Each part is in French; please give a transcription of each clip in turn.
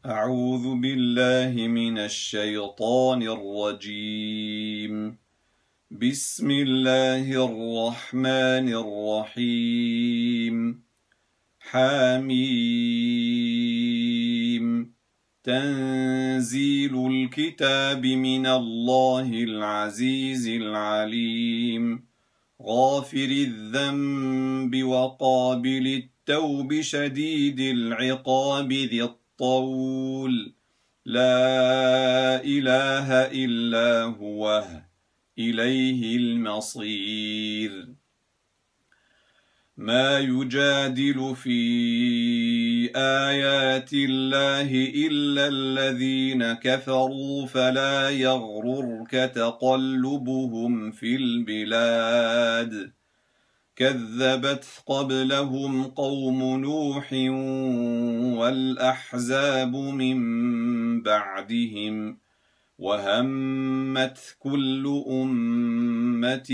أعوذ بالله من الشيطان الرجيم. بسم الله الرحمن الرحيم. حميم. تنزيل الكتاب من الله العزيز العليم. غافر الذنب وقابل التوب شديد العقاب ذي الطول. لا إله إلا هو إليه المصير. ما يجادل في آيات الله إلا الذين كفروا فلا يغررك تقلبهم في البلاد. كذبت قبلهم قوم نوح والأحزاب من بعدهم وهمت كل أمة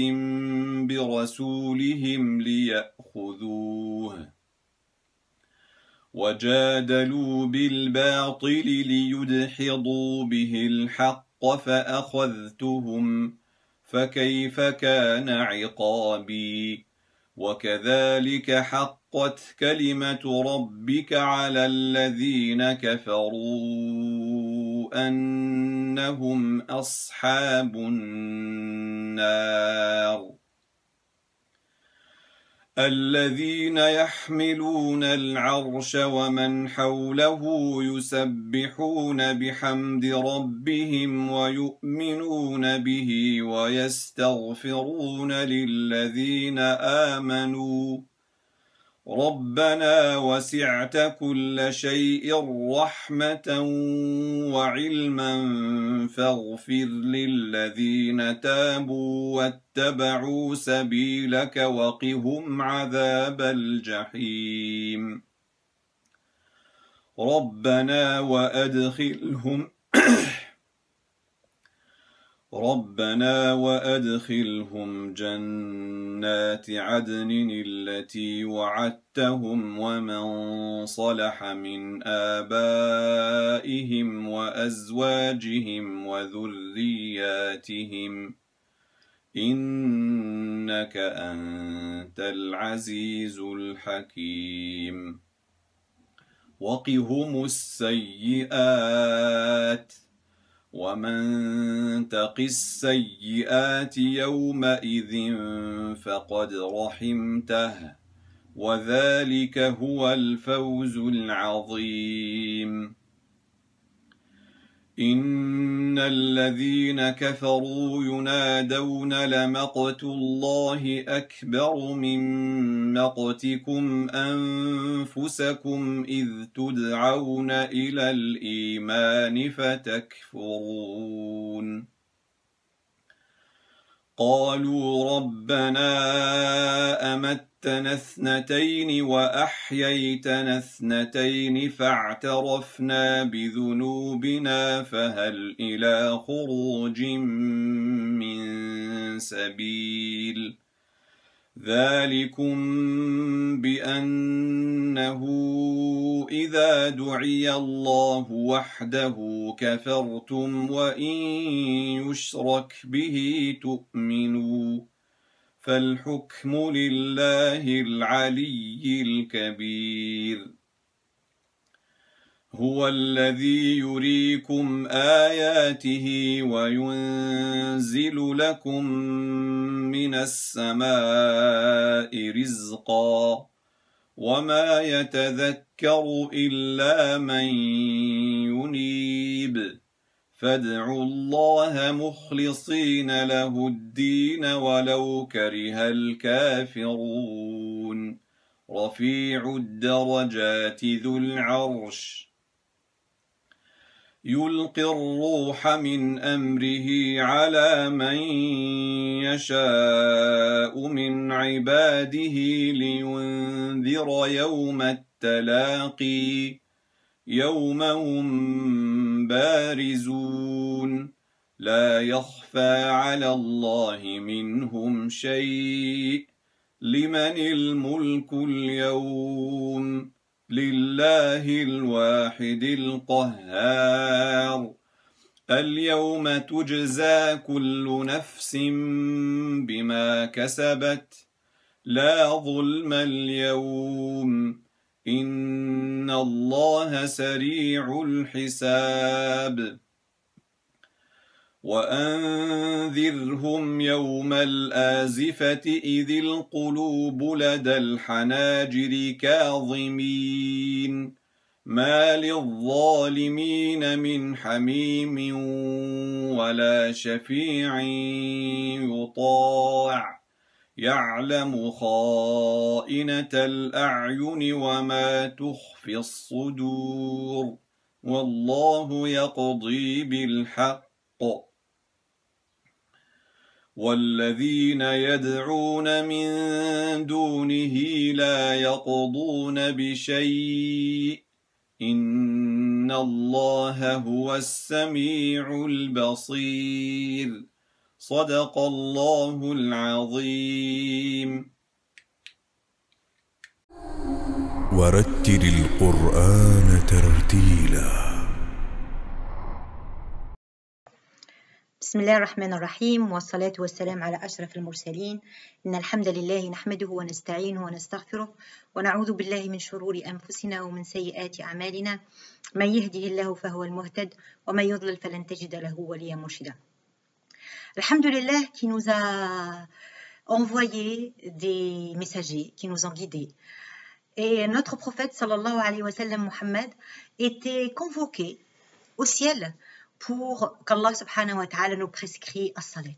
برسولهم ليأخذوه وجادلوا بالباطل ليدحضوا به الحق فأخذتهم فكيف كان عقابي. وكذلك حقت كلمة ربك على الذين كفروا أنهم أصحاب النار. الذين يحملون العرش ومن حوله يسبحون بحمد ربهم ويؤمنون به ويستغفرون للذين آمنوا ربنا وسعت كل شيء رحمة وعلما فاغفر للذين تابوا واتبعوا سبيلك وقهم عذاب الجحيم. ربنا وأدخلهم جنات عدن التي وعدتهم ومن صلح من آبائهم وأزواجهم وذرياتهم إنك أنت العزيز الحكيم. وقهم السيئات ومن تق السيئات يومئذ فقد رحمته وذلك هو الفوز العظيم. إن الذين كفروا ينادون لمقت الله أكبر من مقتكم أنفسكم إذ تدعون إلى الإيمان فتكفرون. قالوا ربنا أمتنا اثنتين وأحييتنا اثنتين فاعترفنا بذنوبنا فهل إلى خروج من سبيل. ذلكم بأنه إذا دعي الله وحده كفرتم وإن يشرك به تؤمنوا فالحكم لله العلي الكبير. هو الذي يريكم آياته وينزل لكم من السماء رزقا وما يتذكر إلا من ينيب. فادعوا الله مخلصين له الدين ولو كره الكافرون. رفيع الدرجات ذو العرش يلقي الروح من أمره على من يشاء من عباده لينذر يوم التلاقي يوم هم بارزون لا يخفى على الله منهم شيء. لمن الملك اليوم لله الواحد القهار اليوم تجزى كل نفس بما كسبت لا ظلم اليوم إن الله سريع الحساب وأنذرهم يوم الآزفة إذ القلوب لدى الحناجر كاظمين ما للظالمين من حميم ولا شفيع يطاع يعلم خائنة الأعين وما تخفي الصدور والله يقضي بالحق والذين يدعون من دونه لا يقضون بشيء إن الله هو السميع البصير صدق الله العظيم ورتل القرآن ترتيلا بسم الله الرحمن الرحيم والصلاة والسلام على أشرف المرسلين إن الحمد لله نحمده ونستعينه ونستغفره ونعوذ بالله من شرور أنفسنا ومن سيئات أعمالنا من يهده الله فهو المهتد ومن يضلل فلن تجد له وليا مرشدا. Alhamdulillah qui nous a envoyé des messagers, qui nous ont guidés. Et notre prophète sallallahu alayhi wa sallam Muhammad était convoqué au ciel pour qu'Allah subhanahu wa ta'ala nous prescrit as-salat,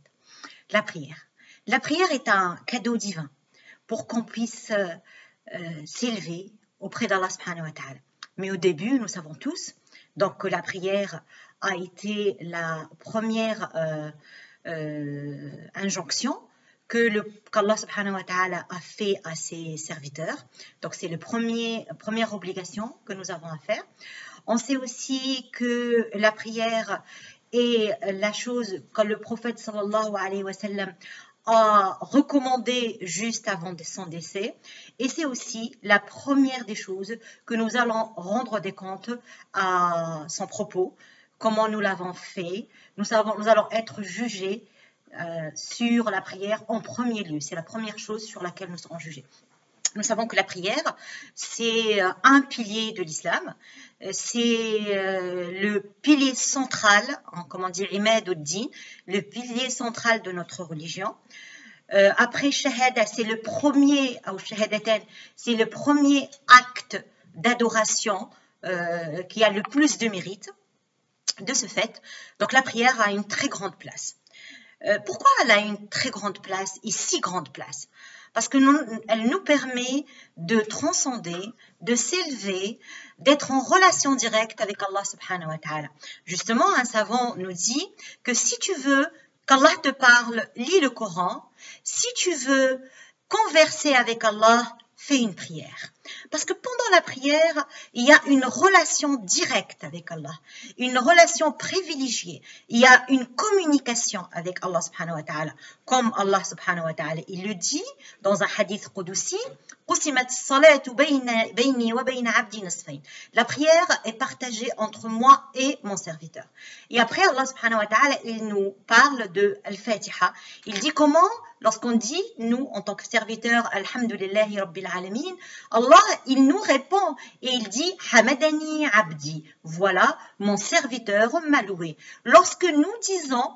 la prière. La prière est un cadeau divin pour qu'on puisse s'élever auprès d'Allah subhanahu wa ta'ala. Mais au début, nous savons tous donc, que la prière a été la première injonction qu'Allah subhanahu wa ta'ala a fait à ses serviteurs. Donc c'est la première obligation que nous avons à faire. On sait aussi que la prière est la chose que le prophète sallallahu alayhi wa sallam a recommandé juste avant son décès. Et c'est aussi la première des choses que nous allons rendre des comptes à son propos, comment nous l'avons fait. Nous allons être jugés sur la prière en premier lieu. C'est la première chose sur laquelle nous serons jugés. Nous savons que la prière, c'est un pilier de l'islam. C'est le pilier central, comme on dit, imad ud-din, le pilier central de notre religion. Après shahada, c'est le premier, ou shahadatan, c'est le premier acte d'adoration qui a le plus de mérite. De ce fait, donc la prière a une très grande place. Pourquoi elle a une très grande place et si grande place? Parce qu'elle nous permet de transcender, de s'élever, d'être en relation directe avec Allah subhanahu wa ta'ala. Justement, un savant nous dit que si tu veux qu'Allah te parle, lis le Coran. Si tu veux converser avec Allah, fais une prière. Parce que pendant la prière, il y a une relation directe avec Allah, une relation privilégiée. Il y a une communication avec Allah subhanahu wa ta'ala. Comme Allah subhanahu wa ta'ala, il le dit dans un hadith qudsi, la prière est partagée entre moi et mon serviteur. Et après, Allah subhanahu wa ta'ala, il nous parle de Al-Fatiha. Il dit comment, lorsqu'on dit, nous, en tant que serviteurs, Alhamdulillahi Rabbil Alamin, Allah, il nous répond et il dit Hamadani Abdi. Voilà, mon serviteur m'a loué. Lorsque nous disons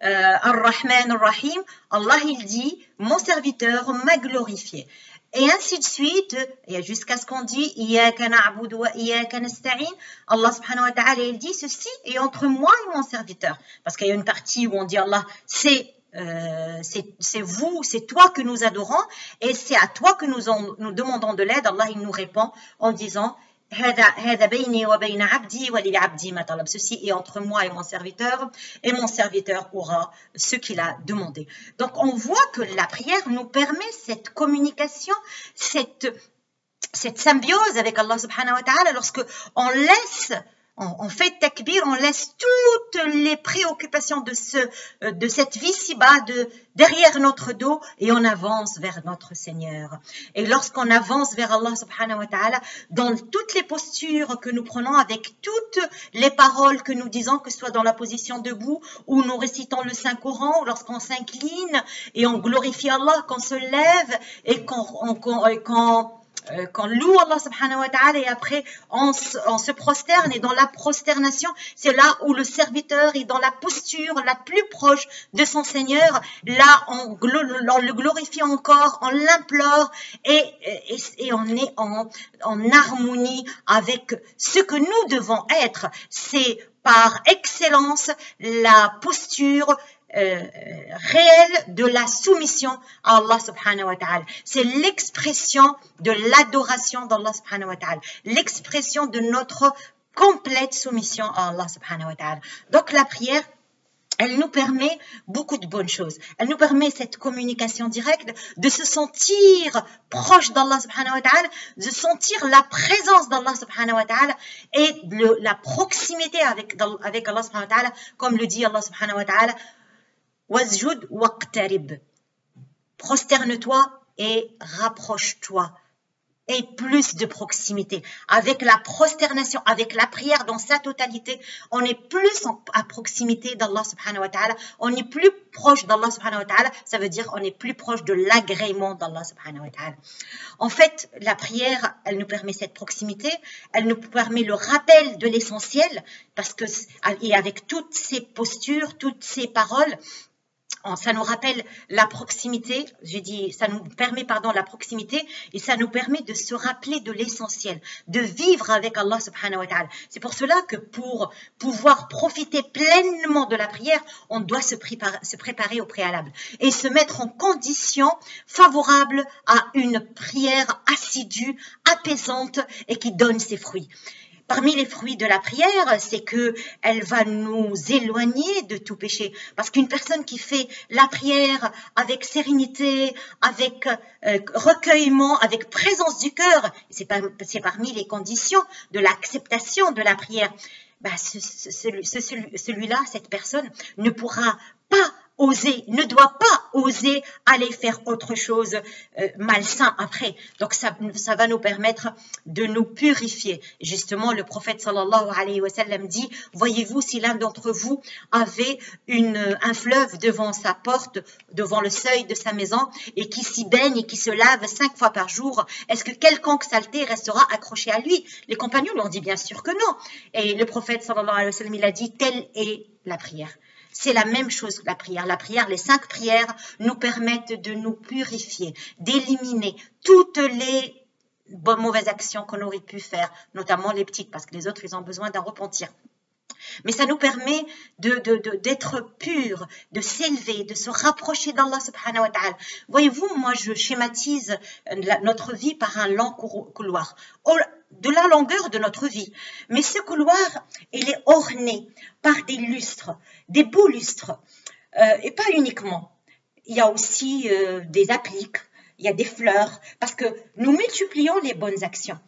Ar-Rahman Ar-Rahim, Allah, il dit mon serviteur m'a glorifié. Et ainsi de suite, jusqu'à ce qu'on dit Iyaka na'budu wa iyaka nasta'in. Allah subhanahu wa ta'ala, il dit ceci est entre moi et mon serviteur. Parce qu'il y a une partie où on dit Allah, c'est vous, c'est toi que nous adorons et c'est à toi que nous demandons de l'aide. Allah, il nous répond en disant ceci est entre moi et mon serviteur aura ce qu'il a demandé. Donc on voit que la prière nous permet cette communication, cette symbiose avec Allah subhanahu wa ta'ala lorsque on laisse On fait takbir, on laisse toutes les préoccupations de cette vie ci-bas derrière notre dos et on avance vers notre Seigneur. Et lorsqu'on avance vers Allah subhanahu wa ta'ala, dans toutes les postures que nous prenons, avec toutes les paroles que nous disons, que ce soit dans la position debout ou nous récitons le Saint-Coran, ou lorsqu'on s'incline et on glorifie Allah, qu'on se lève et qu'on loue Allah subhanahu wa ta'ala et après on se prosterne, et dans la prosternation c'est là où le serviteur est dans la posture la plus proche de son Seigneur. Là on le glorifie encore, on l'implore et on est en harmonie avec ce que nous devons être. C'est par excellence la posture réelle de la soumission à Allah subhanahu wa ta'ala. C'est l'expression de l'adoration d'Allah subhanahu wa ta'ala, l'expression de notre complète soumission à Allah subhanahu wa ta'ala. Donc la prière, elle nous permet beaucoup de bonnes choses. Elle nous permet cette communication directe, de se sentir proche d'Allah subhanahu wa ta'ala, de sentir la présence d'Allah subhanahu wa ta'ala et la proximité avec Allah subhanahu wa ta'ala, comme le dit Allah subhanahu wa ta'ala, Wasjud waqtarib. Prosterne-toi et rapproche-toi. Et plus de proximité. Avec la prosternation, avec la prière dans sa totalité, on est plus à proximité d'Allah subhanahu wa ta'ala. On est plus proche d'Allah subhanahu wa ta'ala. Ça veut dire on est plus proche de l'agrément d'Allah subhanahu wa ta'ala. En fait, la prière, elle nous permet cette proximité. Elle nous permet le rappel de l'essentiel. Parce que, et avec toutes ces postures, toutes ces paroles, ça nous rappelle la proximité, ça nous permet, la proximité, et ça nous permet de se rappeler de l'essentiel, de vivre avec Allah subhanahu wa ta'ala. C'est pour cela que pour pouvoir profiter pleinement de la prière, on doit se préparer au préalable et se mettre en condition favorable à une prière assidue, apaisante et qui donne ses fruits. Parmi les fruits de la prière, c'est que elle va nous éloigner de tout péché. Parce qu'une personne qui fait la prière avec sérénité, avec recueillement, avec présence du cœur, c'est parmi les conditions de l'acceptation de la prière. Celui-là, cette personne, ne pourra pas ne doit pas oser aller faire autre chose malsain après. Donc ça va nous permettre de nous purifier. Justement, le prophète sallallahu alayhi wa sallam dit, voyez-vous, si l'un d'entre vous avait un fleuve devant sa porte, devant le seuil de sa maison, et qui s'y baigne et qui se lave 5 fois par jour, est-ce que quelconque saleté restera accrochée à lui? Les compagnons lui ont dit bien sûr que non. Et le prophète sallallahu alayhi wa sallam, il a dit, telle est la prière. C'est la même chose que la prière. La prière, les 5 prières nous permettent de nous purifier, d'éliminer toutes les mauvaises actions qu'on aurait pu faire, notamment les petites, parce que les autres, ils ont besoin d'un repentir. Mais ça nous permet d'être purs, de s'élever, de se rapprocher d'Allah subhanahu wa ta'ala. Voyez-vous, moi je schématise notre vie par un long couloir, de la longueur de notre vie. Mais ce couloir, il est orné par des lustres, des beaux lustres. Et pas uniquement. Il y a aussi des appliques, il y a des fleurs, parce que nous multiplions les bonnes actions.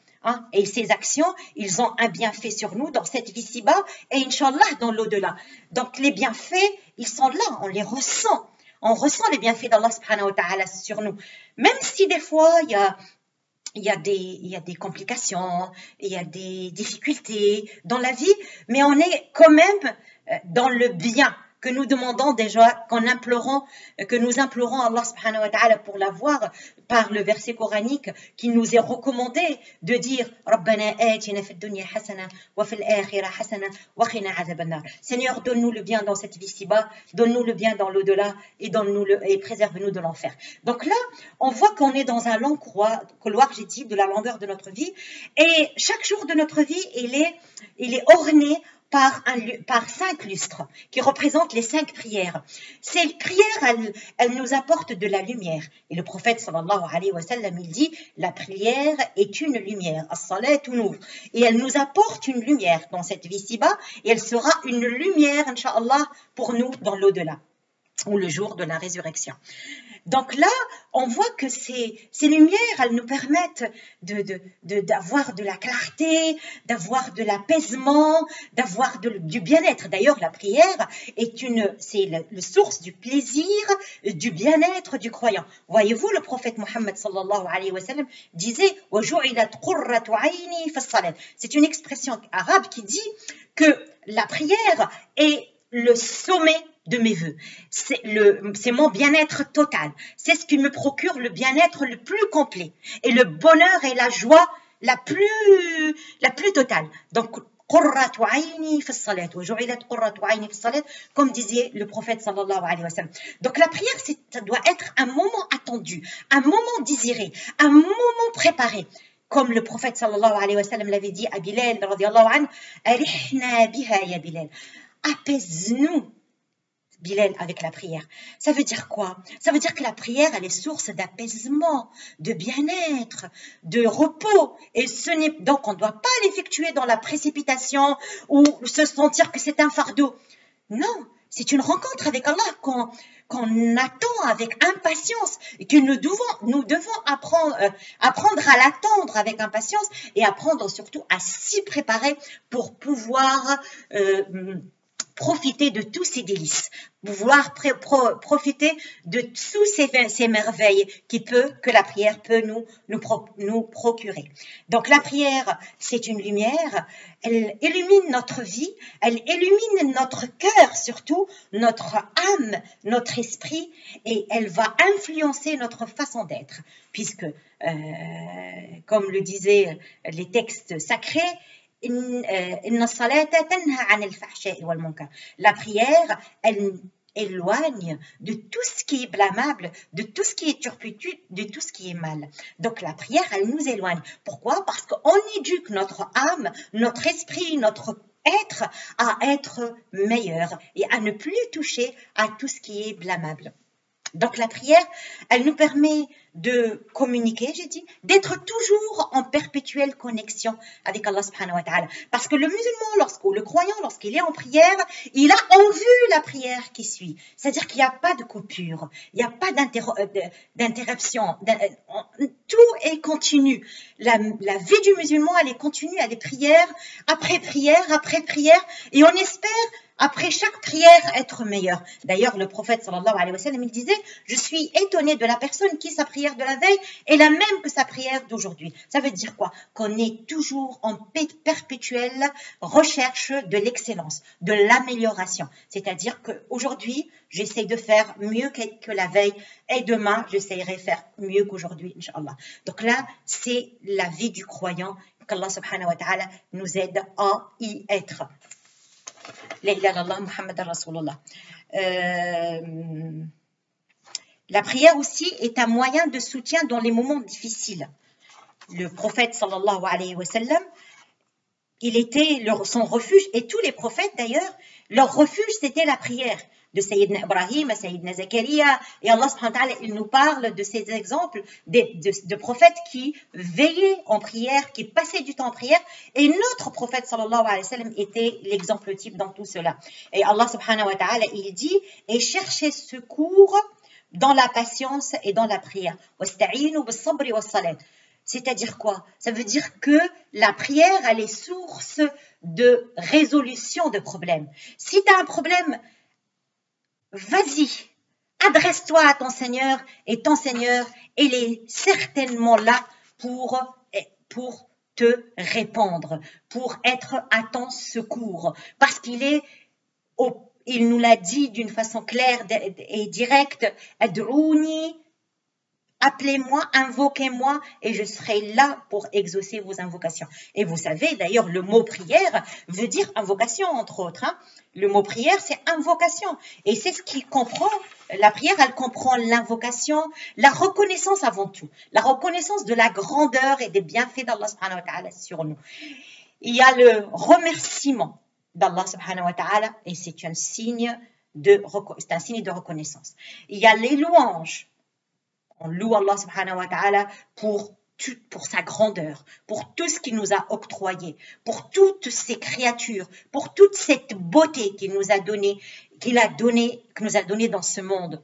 Et ces actions, ils ont un bienfait sur nous dans cette vie ci-bas et Inch'Allah dans l'au-delà. Donc les bienfaits, ils sont là, on les ressent. On ressent les bienfaits d'Allah subhanahu wa ta'ala sur nous. Même si des fois, il y a des complications, il y a des difficultés dans la vie, mais on est quand même dans le bien que nous demandons déjà, que nous implorons Allah subhanahu wa ta'ala pour l'avoir par le verset coranique qui nous est recommandé de dire Rabbana atina fid dunya hasana wa fil akhirah hasana wa qina adhaban nar. Seigneur, donne-nous le bien dans cette vie ci-bas, donne-nous le bien dans l'au-delà et préserve-nous de l'enfer. Donc là, on voit qu'on est dans un long couloir, j'ai dit, de la longueur de notre vie et chaque jour de notre vie, il est orné par 5 lustres qui représentent les 5 prières. Ces prières, elles nous apportent de la lumière. Et le prophète sallallahu alayhi wa sallam, il dit, la prière est une lumière. As-salatu nur. Et elle nous apporte une lumière dans cette vie ci-bas et elle sera une lumière, incha'Allah, pour nous dans l'au-delà. ou le jour de la résurrection. Donc là, on voit que ces lumières, elles nous permettent d'avoir de la clarté, d'avoir de l'apaisement, d'avoir du bien-être. D'ailleurs, la prière c'est la source du plaisir, du bien-être du croyant. Voyez-vous, le prophète Mohammed sallallahu alayhi wa sallam disait « وَجُعِلَتْ قُرَّةُ عَيْنِي فِي الصَّلَاةِ ». C'est une expression arabe qui dit que la prière est le sommet de mes vœux. C'est mon bien-être total. C'est ce qui me procure le bien-être le plus complet et le bonheur et la joie la plus totale. Donc, comme disait le prophète sallallahu alayhi wa sallam. Donc la prière, ça doit être un moment attendu, un moment désiré, un moment préparé. Comme le prophète sallallahu alayhi wa sallam l'avait dit à Bilal radiyallahu anhu, arihna biha ya Bilal. Apaise-nous, Bilal, avec la prière. Ça veut dire quoi? Ça veut dire que la prière, elle est source d'apaisement, de bien-être, de repos. Et donc, on ne doit pas l'effectuer dans la précipitation ou se sentir que c'est un fardeau. Non, c'est une rencontre avec Allah qu'on attend avec impatience et que nous devons apprendre à l'attendre avec impatience et apprendre surtout à s'y préparer pour pouvoir profiter de tous ces délices, pouvoir profiter de tous ces merveilles que la prière peut nous procurer. Donc la prière, c'est une lumière, elle illumine notre vie, elle illumine notre cœur surtout, notre âme, notre esprit, et elle va influencer notre façon d'être, puisque, comme le disaient les textes sacrés, la prière, elle éloigne de tout ce qui est blâmable, de tout ce qui est turpitude, de tout ce qui est mal. Donc la prière, elle nous éloigne. Pourquoi? Parce qu'on éduque notre âme, notre esprit, notre être à être meilleur et à ne plus toucher à tout ce qui est blâmable. Donc la prière, elle nous permet de communiquer, j'ai dit, d'être toujours en perpétuelle connexion avec Allah subhanahu wa ta'ala. Parce que le musulman, le croyant, lorsqu'il est en prière, il a en vue la prière qui suit. C'est-à-dire qu'il n'y a pas de coupure, il n'y a pas d'interruption, tout est continu. La vie du musulman, elle est continue, elle est prière, après prière, et on espère après chaque prière être meilleur. D'ailleurs, le prophète sallallahu alayhi wa sallam, il disait, je suis étonné de la personne qui sa prière de la veille est la même que sa prière d'aujourd'hui. Ça veut dire quoi? Qu'on est toujours en perpétuelle recherche de l'excellence, de l'amélioration. C'est-à-dire qu'aujourd'hui, j'essaie de faire mieux que la veille et demain, j'essaierai de faire mieux qu'aujourd'hui, Inch'Allah. Donc là, c'est la vie du croyant qu'Allah subhanahu wa ta'ala nous aide à y être. La ilaha illallah Muhammad Rasulullah. La prière aussi est un moyen de soutien dans les moments difficiles. Le prophète sallallahu alayhi wa sallam, il était son refuge, et tous les prophètes d'ailleurs, leur refuge c'était la prière. De Sayyidina Ibrahim à Sayyidina Zakaria, et Allah subhanahu wa ta'ala, il nous parle de ces exemples de prophètes qui veillaient en prière, qui passaient du temps en prière, et notre prophète sallallahu alayhi wa sallam était l'exemple type dans tout cela. Et Allah subhanahu wa ta'ala, il dit, et cherchez secours dans la patience et dans la prière. C'est-à-dire quoi? Ça veut dire que la prière, elle est source de résolution de problèmes. Si tu as un problème, vas-y, adresse-toi à ton Seigneur, et ton Seigneur, il est certainement là pour te répondre, pour être à ton secours, parce qu'il nous l'a dit d'une façon claire et directe, Ad'ouni, appelez-moi, invoquez-moi et je serai là pour exaucer vos invocations. Et vous savez, d'ailleurs, le mot prière veut dire invocation, entre autres. Hein. Le mot prière, c'est invocation. Et c'est ce qu'il comprend. La prière, elle comprend l'invocation, la reconnaissance avant tout. La reconnaissance de la grandeur et des bienfaits d'Allah subhanahu wa ta'ala sur nous. Il y a le remerciement d'Allah subhanahu wa ta'ala et c'est un signe de reconnaissance. Il y a les louanges. On loue Allah subhanahu wa ta'ala pour pour sa grandeur, pour tout ce qu'il nous a octroyé, pour toutes ces créatures, pour toute cette beauté qu'il nous a donnée, que nous a donné dans ce monde.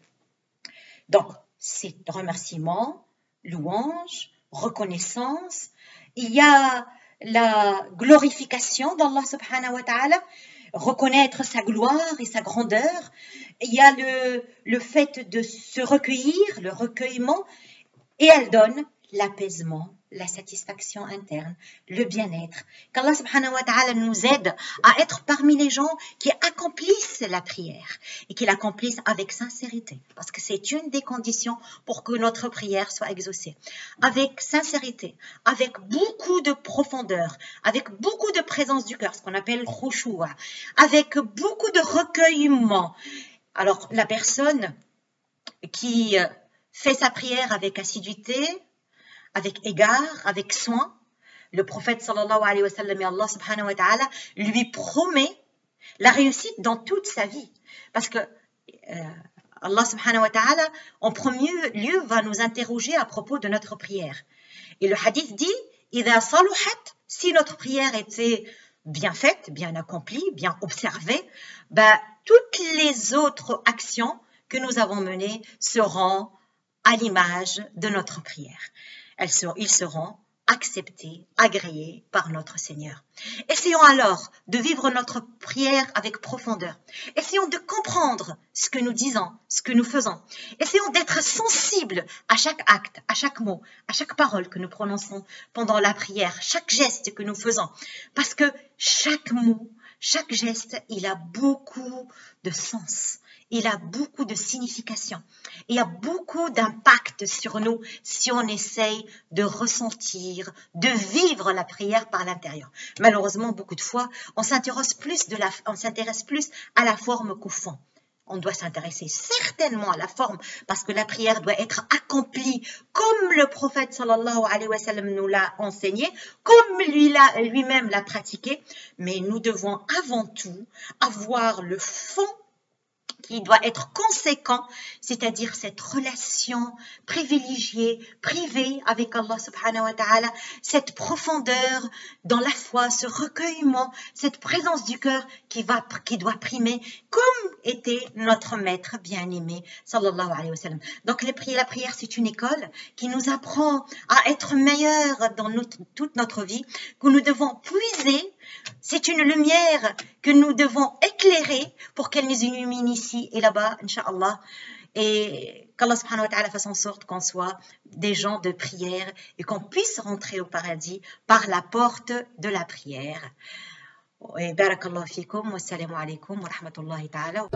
Donc, c'est remerciement, louange, reconnaissance. Il y a la glorification d'Allah subhanahu wa ta'ala, reconnaître sa gloire et sa grandeur. Il y a le fait de se recueillir, le recueillement, et elle donne l'apaisement, la satisfaction interne, le bien-être. Qu'Allah subhanahu wa ta'ala nous aide à être parmi les gens qui accomplissent la prière et qui l'accomplissent avec sincérité. Parce que c'est une des conditions pour que notre prière soit exaucée. Avec sincérité, avec beaucoup de profondeur, avec beaucoup de présence du cœur, ce qu'on appelle khushu'a, avec beaucoup de recueillement. Alors, la personne qui fait sa prière avec assiduité, avec égard, avec soin, le prophète sallallahu alayhi wa sallam et Allah subhanahu wa ta'ala lui promet la réussite dans toute sa vie. Parce que Allah subhanahu wa ta'ala, en premier lieu, va nous interroger à propos de notre prière. Et le hadith dit, إِذَا صَلُحَتْ, si notre prière était bien faite, bien accomplie, bien observée, toutes les autres actions que nous avons menées seront à l'image de notre prière. Ils seront acceptés, agréés par notre Seigneur. Essayons alors de vivre notre prière avec profondeur. Essayons de comprendre ce que nous disons, ce que nous faisons. Essayons d'être sensibles à chaque acte, à chaque mot, à chaque parole que nous prononçons pendant la prière, chaque geste que nous faisons. Parce que chaque mot, chaque geste, il a beaucoup de sens. Il a beaucoup de signification. Il y a beaucoup d'impact sur nous si on essaye de ressentir, de vivre la prière par l'intérieur. Malheureusement, beaucoup de fois, on s'intéresse plus à la forme qu'au fond. On doit s'intéresser certainement à la forme parce que la prière doit être accomplie comme le prophète sallallahu alayhi wa sallam nous l'a enseigné, comme lui-même l'a pratiqué. Mais nous devons avant tout avoir le fond qui doit être conséquent, c'est-à-dire cette relation privilégiée, privée avec Allah subhanahu wa ta'ala, cette profondeur dans la foi, ce recueillement, cette présence du cœur qui doit primer, comme était notre maître bien-aimé, sallallahu alayhi wa sallam. Donc la prière, c'est une école qui nous apprend à être meilleurs dans toute notre vie, que nous devons puiser. C'est une lumière que nous devons éclairer pour qu'elle nous illumine ici et là-bas, Inch'Allah. Et qu'Allah subhanahu wa ta'ala fasse en sorte qu'on soit des gens de prière et qu'on puisse rentrer au paradis par la porte de la prière. Et barakallahu fikum, wassalamu alaikum wa rahmatullahi ta'ala.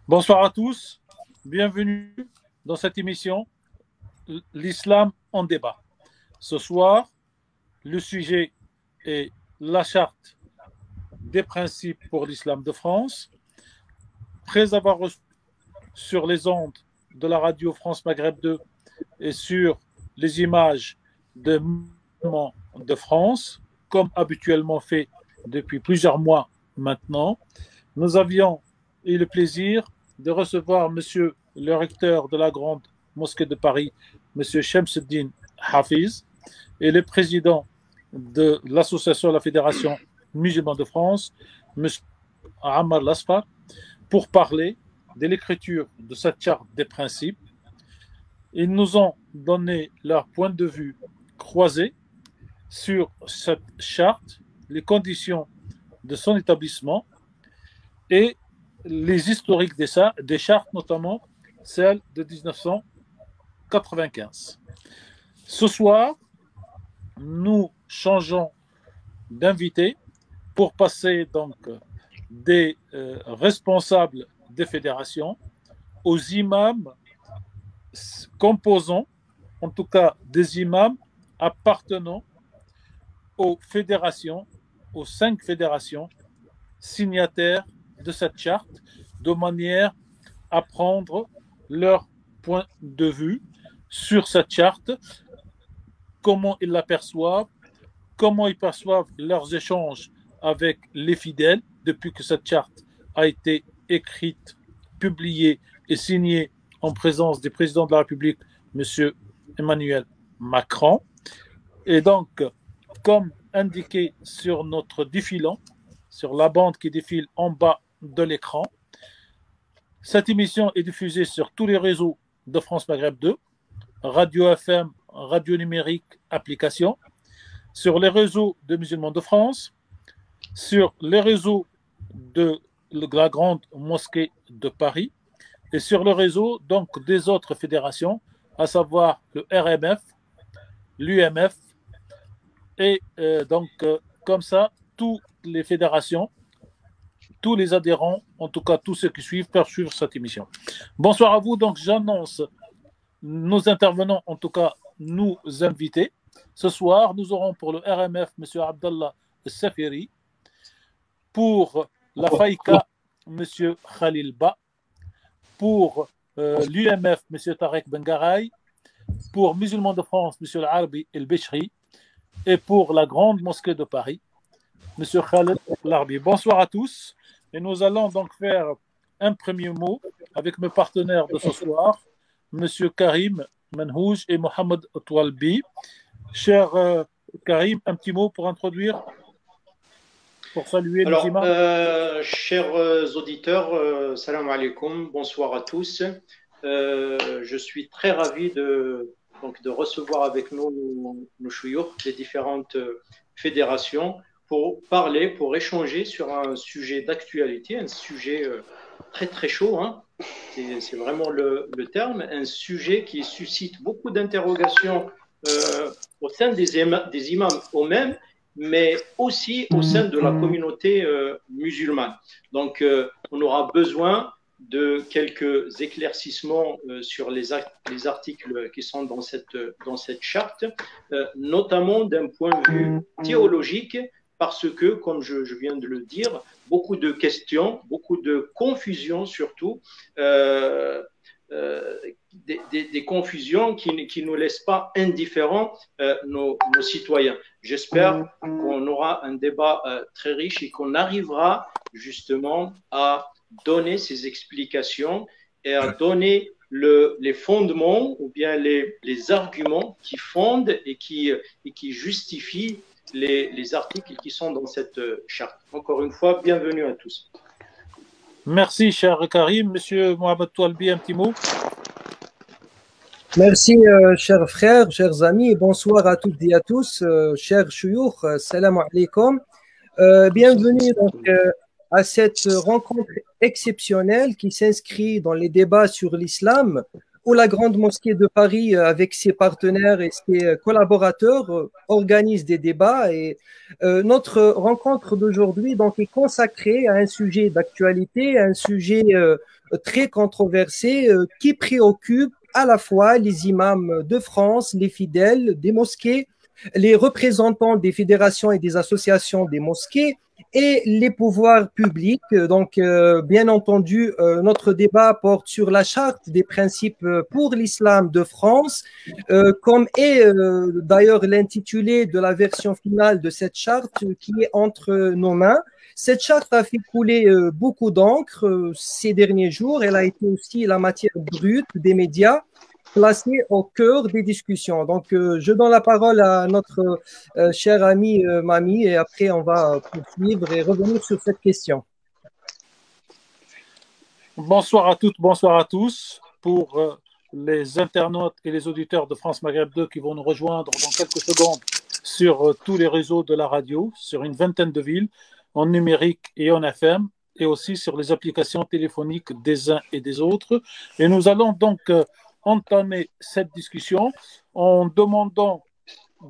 Bonsoir à tous, bienvenue dans cette émission L'Islam en débat. Ce soir, le sujet est la charte des principes pour l'islam de France. Après avoir reçu sur les ondes de la radio France Maghreb 2 et sur les images de mouvements de France, comme habituellement fait depuis plusieurs mois maintenant, nous avions eu le plaisir de recevoir monsieur le recteur de la grande mosquée de Paris, monsieur Shamsuddin Hafiz, et le président de l'association de la Fédération musulmane de France, monsieur Ammar Lasfar, pour parler de l'écriture de cette charte des principes. Ils nous ont donné leur point de vue croisé sur cette charte, les conditions de son établissement et les historiques des chartes, notamment celle de 1995. Ce soir, nous changeons d'invité pour passer donc des responsables des fédérations aux imams composants, en tout cas des imams appartenant aux fédérations, aux 5 fédérations signataires de cette charte, de manière à prendre leur point de vue sur cette charte comment ils l'aperçoivent, comment ils perçoivent leurs échanges avec les fidèles depuis que cette charte a été écrite, publiée et signée en présence du président de la République, M. Emmanuel Macron. Et donc, comme indiqué sur notre défilant, sur la bande qui défile en bas de l'écran, cette émission est diffusée sur tous les réseaux de France Maghreb 2, radio FM, radio numérique, application, sur les réseaux de musulmans de France, sur les réseaux de la grande mosquée de Paris et sur le réseau donc des autres fédérations, à savoir le RMF, l'UMF et comme ça, toutes les fédérations, tous les adhérents, en tout cas tous ceux qui suivent, peuvent suivre cette émission. Bonsoir à vous, donc j'annonce nos intervenants, en tout cas nous invités. Ce soir, nous aurons pour le RMF M. Abdallah Safiri, pour la FAICA, M. Khalil Ba, pour l'UMF, M. Tarek Bengaray, pour Musulmans de France, M. Al-Arbi El-Bechri, et pour la Grande Mosquée de Paris, M. Khaled Larbi. Bonsoir à tous, et nous allons donc faire un premier mot avec mes partenaires de ce soir, M. Karim Menhouj et Mohamed Toualbi. Cher Karim, un petit mot pour introduire, pour saluer les imams. Chers auditeurs, salam alaikum, bonsoir à tous. Je suis très ravi de recevoir avec nous nos chouyours des différentes fédérations pour parler, pour échanger sur un sujet d'actualité, un sujet très très chaud, hein. C'est vraiment le terme, un sujet qui suscite beaucoup d'interrogations au sein des imams eux-mêmes, mais aussi au sein de la communauté musulmane. Donc, on aura besoin de quelques éclaircissements sur les articles qui sont dans cette charte, notamment d'un point de vue théologique, parce que, comme je viens de le dire, beaucoup de questions, beaucoup de confusions surtout, des confusions qui ne laissent pas indifférents nos citoyens. J'espère qu'on aura un débat très riche et qu'on arrivera justement à donner ces explications et à donner les fondements ou bien les arguments qui fondent et qui justifient les articles qui sont dans cette charte. Encore une fois, bienvenue à tous. Merci, cher Karim. Monsieur Mohamed Toualbi, un petit mot. Merci, chers frères, chers amis, et bonsoir à toutes et à tous, chers chouyours, salam alaikum. Bienvenue donc, à cette rencontre exceptionnelle qui s'inscrit dans les débats sur l'islam, où la Grande Mosquée de Paris, avec ses partenaires et ses collaborateurs, organise des débats. Et notre rencontre d'aujourd'hui donc est consacrée à un sujet d'actualité, un sujet très controversé qui préoccupe à la fois les imams de France, les fidèles des mosquées, les représentants des fédérations et des associations des mosquées et les pouvoirs publics. Donc, bien entendu, notre débat porte sur la charte des principes pour l'islam de France, comme est d'ailleurs l'intitulé de la version finale de cette charte qui est entre nos mains. Cette charte a fait couler beaucoup d'encre ces derniers jours. Elle a été aussi la matière brute des médias, placée au cœur des discussions. Donc, je donne la parole à notre cher ami Mami et après, on va poursuivre et revenir sur cette question. Bonsoir à toutes, bonsoir à tous. Pour les internautes et les auditeurs de France Maghreb 2 qui vont nous rejoindre dans quelques secondes sur tous les réseaux de la radio, sur une vingtaine de villes, en numérique et en FM, et aussi sur les applications téléphoniques des uns et des autres. Et nous allons donc entamer cette discussion en demandant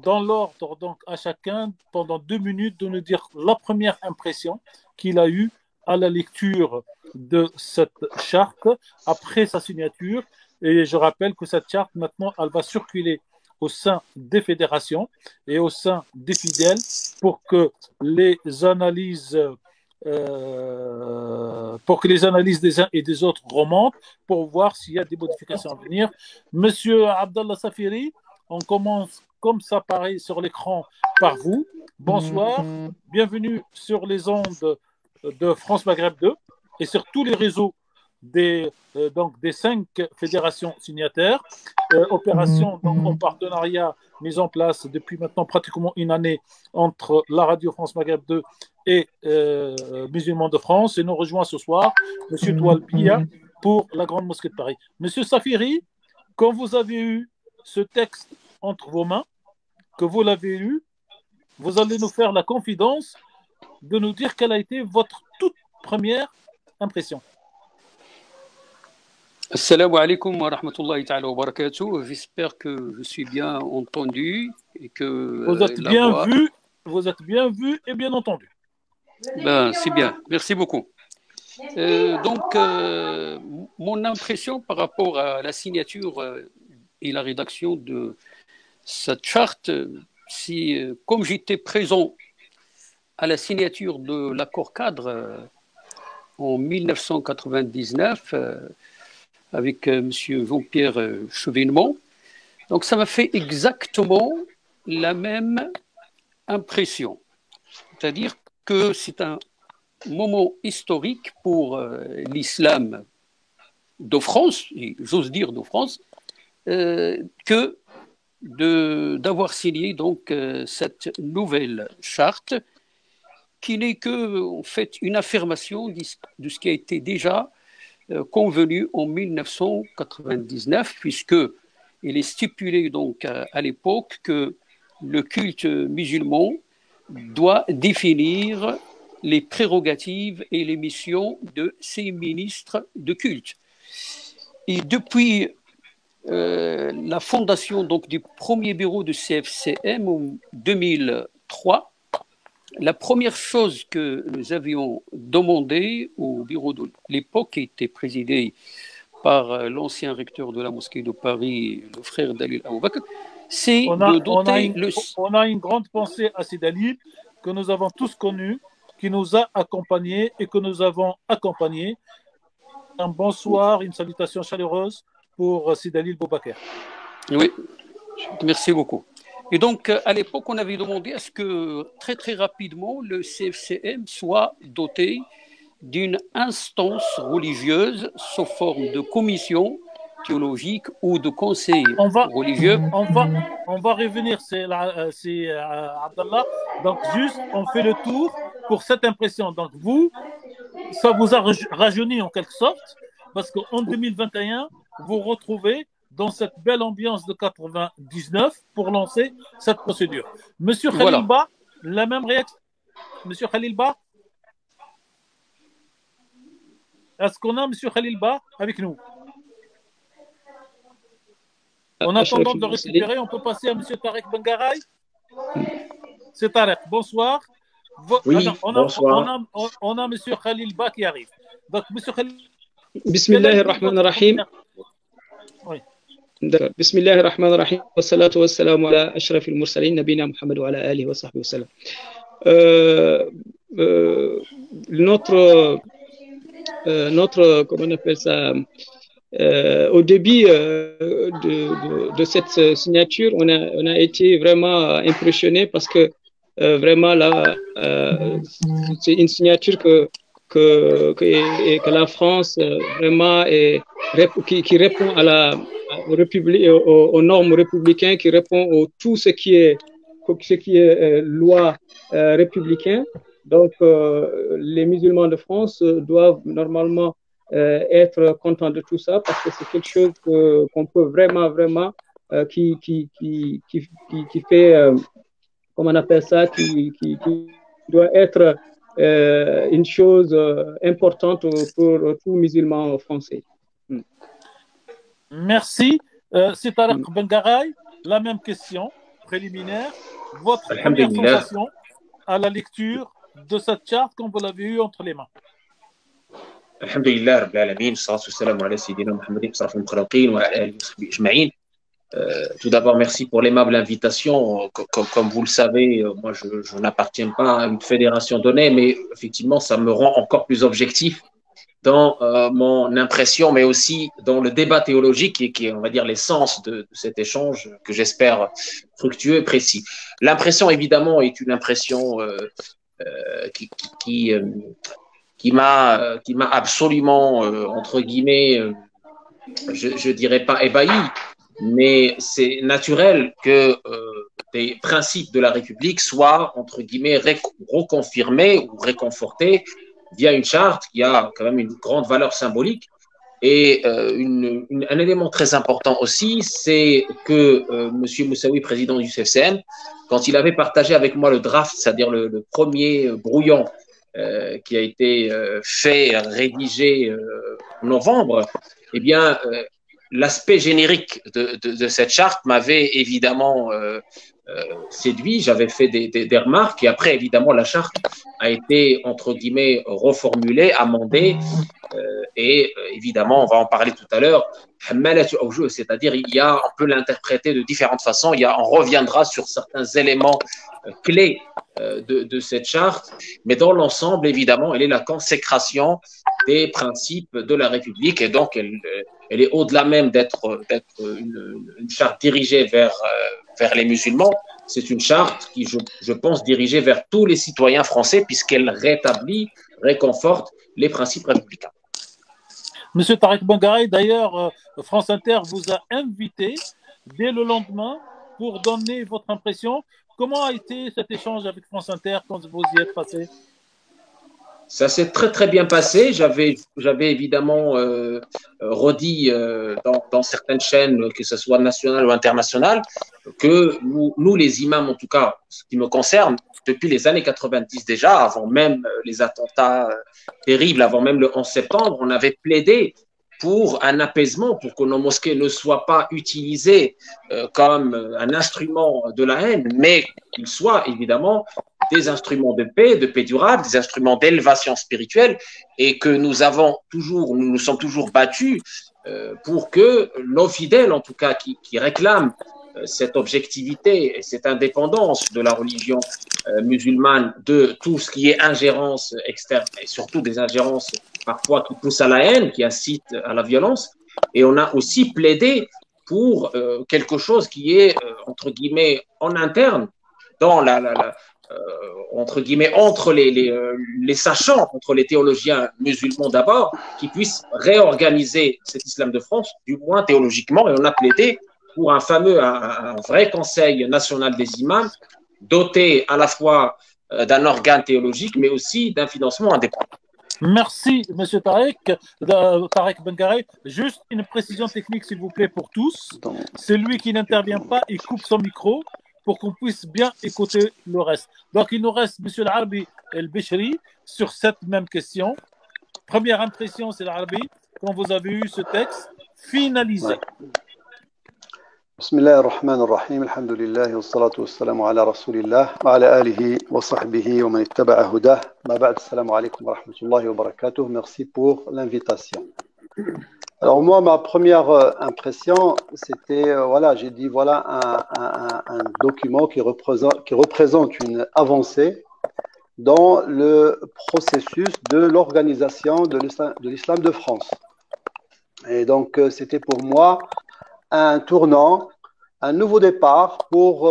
dans l'ordre donc à chacun pendant 2 minutes de nous dire la première impression qu'il a eue à la lecture de cette charte après sa signature. Et je rappelle que cette charte maintenant elle va circuler au sein des fédérations et au sein des fidèles pour que les analyses des uns et des autres remontent pour voir s'il y a des modifications à venir. Monsieur Abdallah Safiri, on commence comme ça paraît sur l'écran par vous. Bonsoir, bienvenue sur les ondes de France Maghreb 2 et sur tous les réseaux des 5 fédérations signataires. Opération donc, en partenariat mise en place depuis maintenant pratiquement une année entre la radio France Maghreb 2 et Musulmans de France. Et nous rejoint ce soir M. Toualbia pour la Grande Mosquée de Paris. Monsieur Safiri, quand vous avez eu ce texte entre vos mains, que vous l'avez lu, vous allez nous faire la confidence de nous dire quelle a été votre toute première impression. Assalamu alaikum wa rahmatullahi ta'ala wa barakatuh. J'espère que je suis bien entendu et que vous êtes bien vu et bien entendu. Ben, c'est bien, merci beaucoup. Mon impression par rapport à la signature et la rédaction de cette charte, c'est comme j'étais présent à la signature de l'accord cadre en 1999 avec M. Jean-Pierre Chevènement, donc ça m'a fait exactement la même impression. C'est-à-dire que c'est un moment historique pour l'islam de France, et j'ose dire de France, que d'avoir signé donc cette nouvelle charte qui n'est que en fait une affirmation de ce qui a été déjà convenu en 1999, puisque il est stipulé donc à l'époque que le culte musulman doit définir les prérogatives et les missions de ses ministres de culte. Et depuis la fondation donc, du premier bureau de CFCM en 2003, la première chose que nous avions demandé au bureau de l'époque, qui était présidé par l'ancien recteur de la mosquée de Paris, le frère Dalil Aboubakr, c'est de doter on a une grande pensée à Sidalil que nous avons tous connu, qui nous a accompagnés et que nous avons accompagné. Un bonsoir, une salutation chaleureuse pour Sidalil Boubaker. Oui, merci beaucoup. Et donc, à l'époque, on avait demandé à ce que très très rapidement le CFCM soit doté d'une instance religieuse sous forme de commission théologique ou de conseil religieux. On va revenir, c'est Abdallah. Donc, juste, on fait le tour pour cette impression. Donc, vous, ça vous a rajeuni en quelque sorte, parce qu'en 2021, vous retrouvez dans cette belle ambiance de 99 pour lancer cette procédure. Monsieur Khalil Ba, la même réaction. Monsieur Khalil Ba, est-ce qu'on a Monsieur Khalil Ba avec nous? En attendant de le récupérer, on peut passer à Monsieur Tarek Bengaray. C'est Tarek, bonsoir. Oui, bonsoir. On a Monsieur Khalil Ba qui arrive. Donc, Monsieur Khalil. Bismillahirrahmanirrahim. Oui. Bismillahirrahmanirrahim. Wa salatu wa salam ala ashrafil mursalin, nabina Muhammad wa ala alihi wa sahbihi wa sallam. Notre, comment on appelle ça, au début de cette signature, on a été vraiment impressionné parce que vraiment là, c'est une signature que la France vraiment qui répond à la République, aux normes républicaines, qui répond à tout ce qui est loi républicaine. Donc, les musulmans de France doivent normalement être contents de tout ça parce que c'est quelque chose qu'on peut vraiment qui fait, comment on appelle ça, qui doit être une chose importante pour tout musulman français. Merci. C'est Tarek Bengaray. La même question préliminaire. Votre première sensation à la lecture de cette charte quand vous l'avez eue entre les mains? Alhamdulillah Rabbil Alamin, salatu wassalamu ala sayyidina Muhammadin sarafil mukhalaqin wa ala alihi wa sahbihi ajma'in. Tout d'abord, merci pour l'aimable invitation. Comme vous le savez, moi, je n'appartiens pas à une fédération donnée, mais effectivement, ça me rend encore plus objectif dans mon impression, mais aussi dans le débat théologique qui est, on va dire, l'essence de cet échange que j'espère fructueux et précis. L'impression, évidemment, est une impression qui m'a absolument, entre guillemets, je dirais pas ébahi, mais c'est naturel que des principes de la République soient, entre guillemets, reconfirmés ou réconfortés via une charte qui a quand même une grande valeur symbolique. Et un élément très important aussi, c'est que M. Moussaoui, président du CFCN, quand il avait partagé avec moi le draft, c'est-à-dire le premier brouillon qui a été rédigé en novembre, eh bien, l'aspect générique de cette charte m'avait évidemment séduit. J'avais fait des remarques et après, évidemment, la charte a été, entre guillemets, reformulée, amendée et évidemment, on va en parler tout à l'heure, c'est-à-dire on peut l'interpréter de différentes façons. On reviendra sur certains éléments clés de cette charte, mais dans l'ensemble, évidemment, elle est la consécration des principes de la République et donc elle est au-delà même d'être une charte dirigée vers les musulmans. C'est une charte qui, je pense, dirigée vers tous les citoyens français puisqu'elle réconforte les principes républicains. Monsieur Tarek Bengaray, d'ailleurs, France Inter vous a invité dès le lendemain pour donner votre impression. Comment a été cet échange avec France Inter quand vous y êtes passé? Ça s'est très très bien passé. J'avais évidemment redit dans certaines chaînes, que ce soit nationales ou internationales, que nous les imams, en tout cas, ce qui me concerne, depuis les années 90 déjà, avant même les attentats terribles, avant même le 11 septembre, on avait plaidé pour un apaisement, pour que nos mosquées ne soient pas utilisées comme un instrument de la haine, mais qu'ils soient évidemment des instruments de paix durable, des instruments d'élévation spirituelle, et que nous nous sommes toujours battus pour que nos fidèles, en tout cas, qui réclament cette objectivité et cette indépendance de la religion musulmane de tout ce qui est ingérence externe et surtout des ingérences parfois qui poussent à la haine, qui incitent à la violence. Et on a aussi plaidé pour quelque chose qui est, entre guillemets, en interne, dans entre guillemets, entre les sachants, entre les théologiens musulmans d'abord, qui puissent réorganiser cet islam de France, du moins théologiquement, et on a plaidé pour un vrai conseil national des imams, doté à la fois d'un organe théologique, mais aussi d'un financement indépendant. Merci, Monsieur Tarek Bengaray. Juste une précision technique, s'il vous plaît, pour tous. Celui qui n'intervient pas, il coupe son micro pour qu'on puisse bien écouter le reste. Donc, il nous reste Monsieur Al-Arbi et El-Bishri sur cette même question. Première impression, c'est Al-Arbi, quand vous avez eu ce texte finalisé. بسم الله الرحمن الرحيم الحمد لله والصلاة والسلام على رسول الله وعلى آله وصحبه ومن اتبع هداه ما بعد السلام عليكم ورحمة الله وبركاته. Merci pour l'invitation. Alors moi, ma première impression, c'était, voilà, j'ai dit, voilà un document qui représente une avancée dans le processus de l'organisation de l'islam de France. Et donc, c'était pour moi un tournant, un nouveau départ pour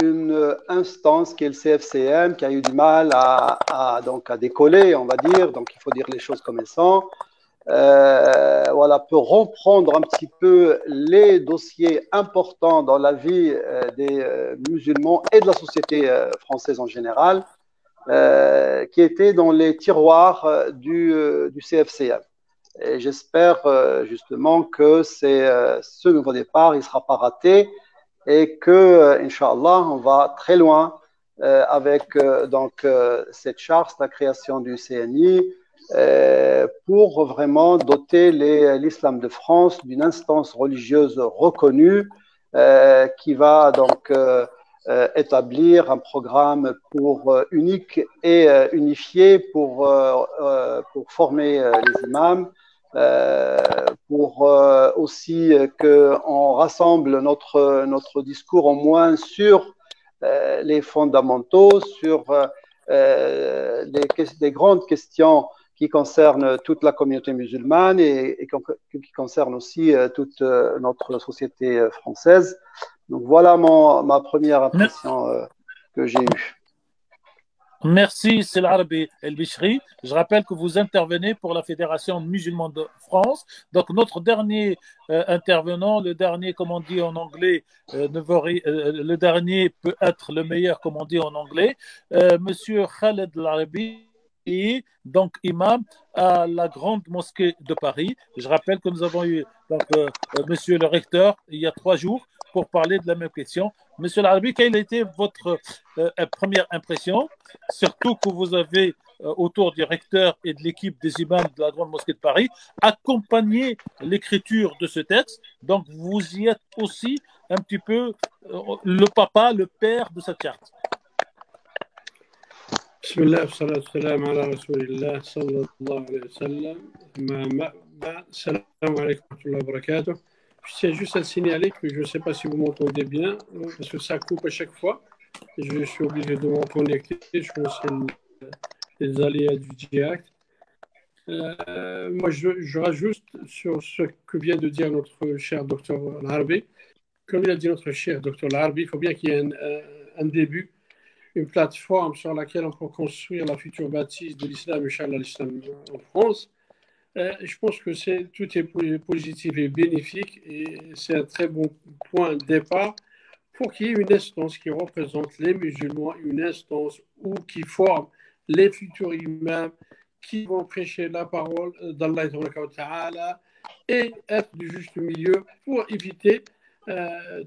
une instance qui est le CFCM, qui a eu du mal à décoller, on va dire. Donc, il faut dire les choses comme elles sont. Voilà, pour reprendre un petit peu les dossiers importants dans la vie des musulmans et de la société française en général, qui étaient dans les tiroirs du CFCM. Et j'espère justement que ce nouveau départ, il ne sera pas raté et que, Inch'Allah, on va très loin avec cette charte, la création du CNI, pour vraiment doter l'islam de France d'une instance religieuse reconnue qui va donc établir un programme unique et unifié pour former les imams, pour aussi qu'on rassemble notre discours au moins sur les fondamentaux, sur les grandes questions qui concerne toute la communauté musulmane et qui concerne aussi toute notre société française. Donc voilà ma première impression que j'ai eue. Merci, c'est l'Arbi El Bichri. Je rappelle que vous intervenez pour la Fédération musulmane de France. Donc, notre dernier intervenant, le dernier, comme on dit en anglais, le dernier peut être le meilleur, comme on dit en anglais, Monsieur Khaled l'Arbi, et donc imam à la grande mosquée de Paris. Je rappelle que nous avons eu donc, Monsieur le recteur il y a 3 jours pour parler de la même question. Monsieur l'Arbi, quelle a été votre première impression, surtout que vous avez autour du recteur et de l'équipe des imams de la grande mosquée de Paris accompagné l'écriture de ce texte, donc vous y êtes aussi un petit peu le papa, le père de cette charte. بسم الله والصلاة والسلام على رسول الله صلى الله عليه وسلم. السلام عليكم ورحمة الله وبركاته. Je tiens juste à signaler que je ne sais pas si vous m'entendez bien, parce que ça coupe à chaque fois. Je suis obligé de me reconnecter. Je pense que c'est les aléas du direct. Moi, je rajoute sur ce que vient de dire notre cher docteur Larbi. Comme il a dit notre cher docteur Larbi, il faut bien qu'il y ait un début, une plateforme sur laquelle on peut construire la future bâtisse de l'islam, Inch'Allah, l'islam en France. Je pense que tout est positif et bénéfique et c'est un très bon point de départ pour qu'il y ait une instance qui représente les musulmans, une instance qui forme les futurs imams qui vont prêcher la parole d'Allah et être du juste milieu pour éviter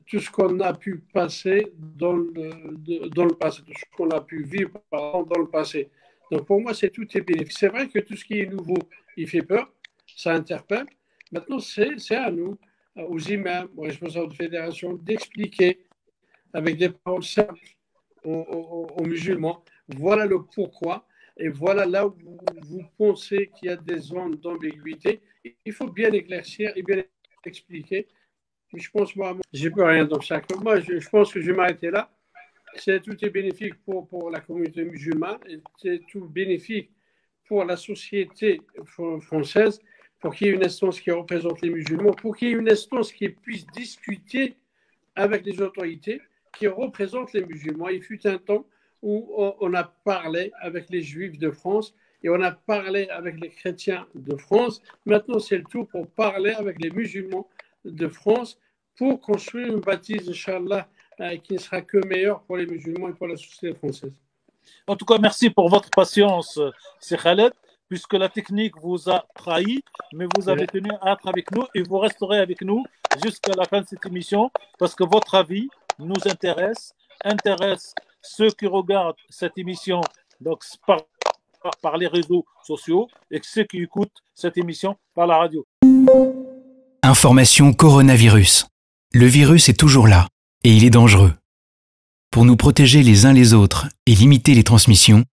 tout ce qu'on a pu passer dans le passé, tout ce qu'on a pu vivre dans le passé. Donc pour moi, tout est bénéfique. C'est vrai que tout ce qui est nouveau, il fait peur, ça interpelle. Maintenant, c'est à nous, aux imams, aux responsables de fédération, d'expliquer avec des paroles simples aux musulmans, voilà le pourquoi, et voilà là où vous pensez qu'il y a des zones d'ambiguïté. Il faut bien éclaircir et bien expliquer. Je pense, moi, j'ai pas rien d'obstacle. Moi, je pense que je vais m'arrêter là. Tout est bénéfique pour la communauté musulmane, et c'est tout bénéfique pour la société française, pour qu'il y ait une instance qui représente les musulmans, pour qu'il y ait une instance qui puisse discuter avec les autorités qui représentent les musulmans. Il fut un temps où on a parlé avec les juifs de France et on a parlé avec les chrétiens de France. Maintenant, c'est le tour pour parler avec les musulmans de France pour construire une bâtisse, Inch'Allah, qui ne sera que meilleure pour les musulmans et pour la société française. En tout cas, merci pour votre patience, c'est Khaled, puisque la technique vous a trahi, mais vous avez tenu à être avec nous et vous resterez avec nous jusqu'à la fin de cette émission, parce que votre avis nous intéresse ceux qui regardent cette émission donc par les réseaux sociaux et ceux qui écoutent cette émission par la radio. Information coronavirus. Le virus est toujours là et il est dangereux. Pour nous protéger les uns les autres et limiter les transmissions,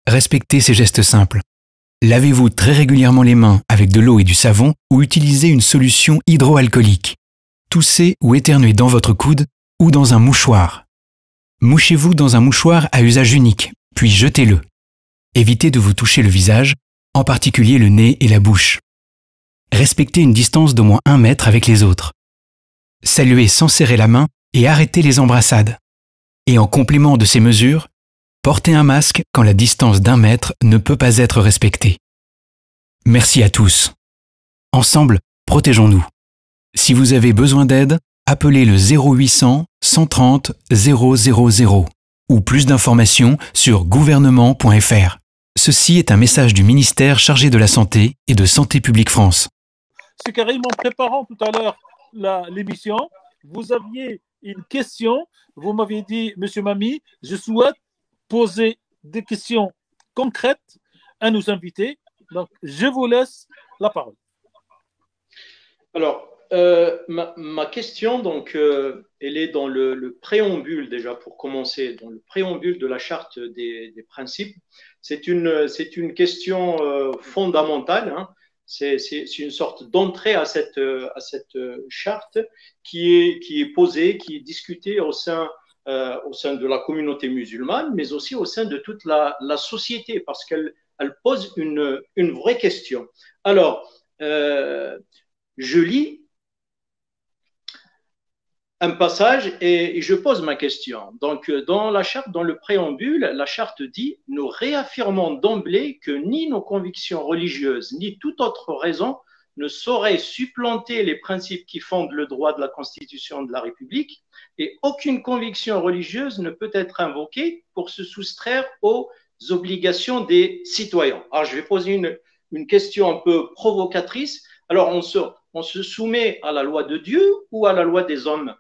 respectez ces gestes simples. Lavez-vous très régulièrement les mains avec de l'eau et du savon ou utilisez une solution hydroalcoolique. Toussez ou éternuez dans votre coude ou dans un mouchoir. Mouchez-vous dans un mouchoir à usage unique, puis jetez-le. Évitez de vous toucher le visage, en particulier le nez et la bouche. Respectez une distance d'au moins 1 mètre avec les autres. Saluez sans serrer la main et arrêtez les embrassades. Et en complément de ces mesures, portez un masque quand la distance d'1 mètre ne peut pas être respectée. Merci à tous. Ensemble, protégeons-nous. Si vous avez besoin d'aide, appelez le 0800 130 000 ou plus d'informations sur gouvernement.fr. Ceci est un message du ministère chargé de la Santé et de Santé publique France. C'est Karim, en préparant tout à l'heure l'émission, vous aviez une question. Vous m'aviez dit, Monsieur Mami, je souhaite poser des questions concrètes à nos invités. Donc, je vous laisse la parole. Alors, ma question, donc, elle est dans le préambule, déjà, pour commencer, dans le préambule de la charte des principes. C'est une question fondamentale, hein. C'est une sorte d'entrée à cette charte qui est posée, qui est discutée au sein de la communauté musulmane, mais aussi au sein de toute la société, parce qu'elle elle pose une vraie question. Alors, je lis un passage et je pose ma question. Donc, dans la charte, dans le préambule, la charte dit « Nous réaffirmons d'emblée que ni nos convictions religieuses, ni toute autre raison ne sauraient supplanter les principes qui fondent le droit de la Constitution de la République et aucune conviction religieuse ne peut être invoquée pour se soustraire aux obligations des citoyens. » Alors, je vais poser une question un peu provocatrice. Alors, on se soumet à la loi de Dieu ou à la loi des hommes?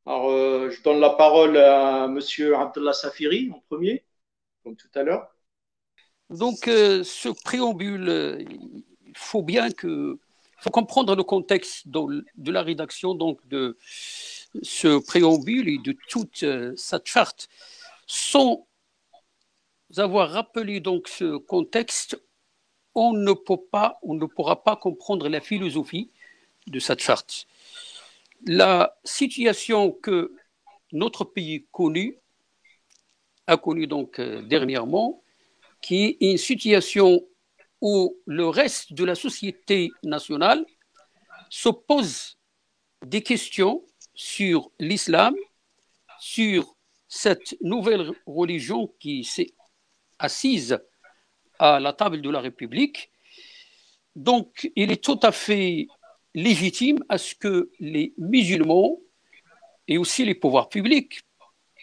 Alors, je donne la parole à M. Abdallah Safiri en premier, comme tout à l'heure. Donc, ce préambule, il faut comprendre le contexte de la rédaction donc, de ce préambule et de toute cette charte. Sans avoir rappelé donc, ce contexte, on ne pourra pas comprendre la philosophie de cette charte. La situation que notre pays a connue donc dernièrement, qui est une situation où le reste de la société nationale se pose des questions sur l'islam, sur cette nouvelle religion qui s'est assise à la table de la République. Donc, il est tout à fait légitime à ce que les musulmans et aussi les pouvoirs publics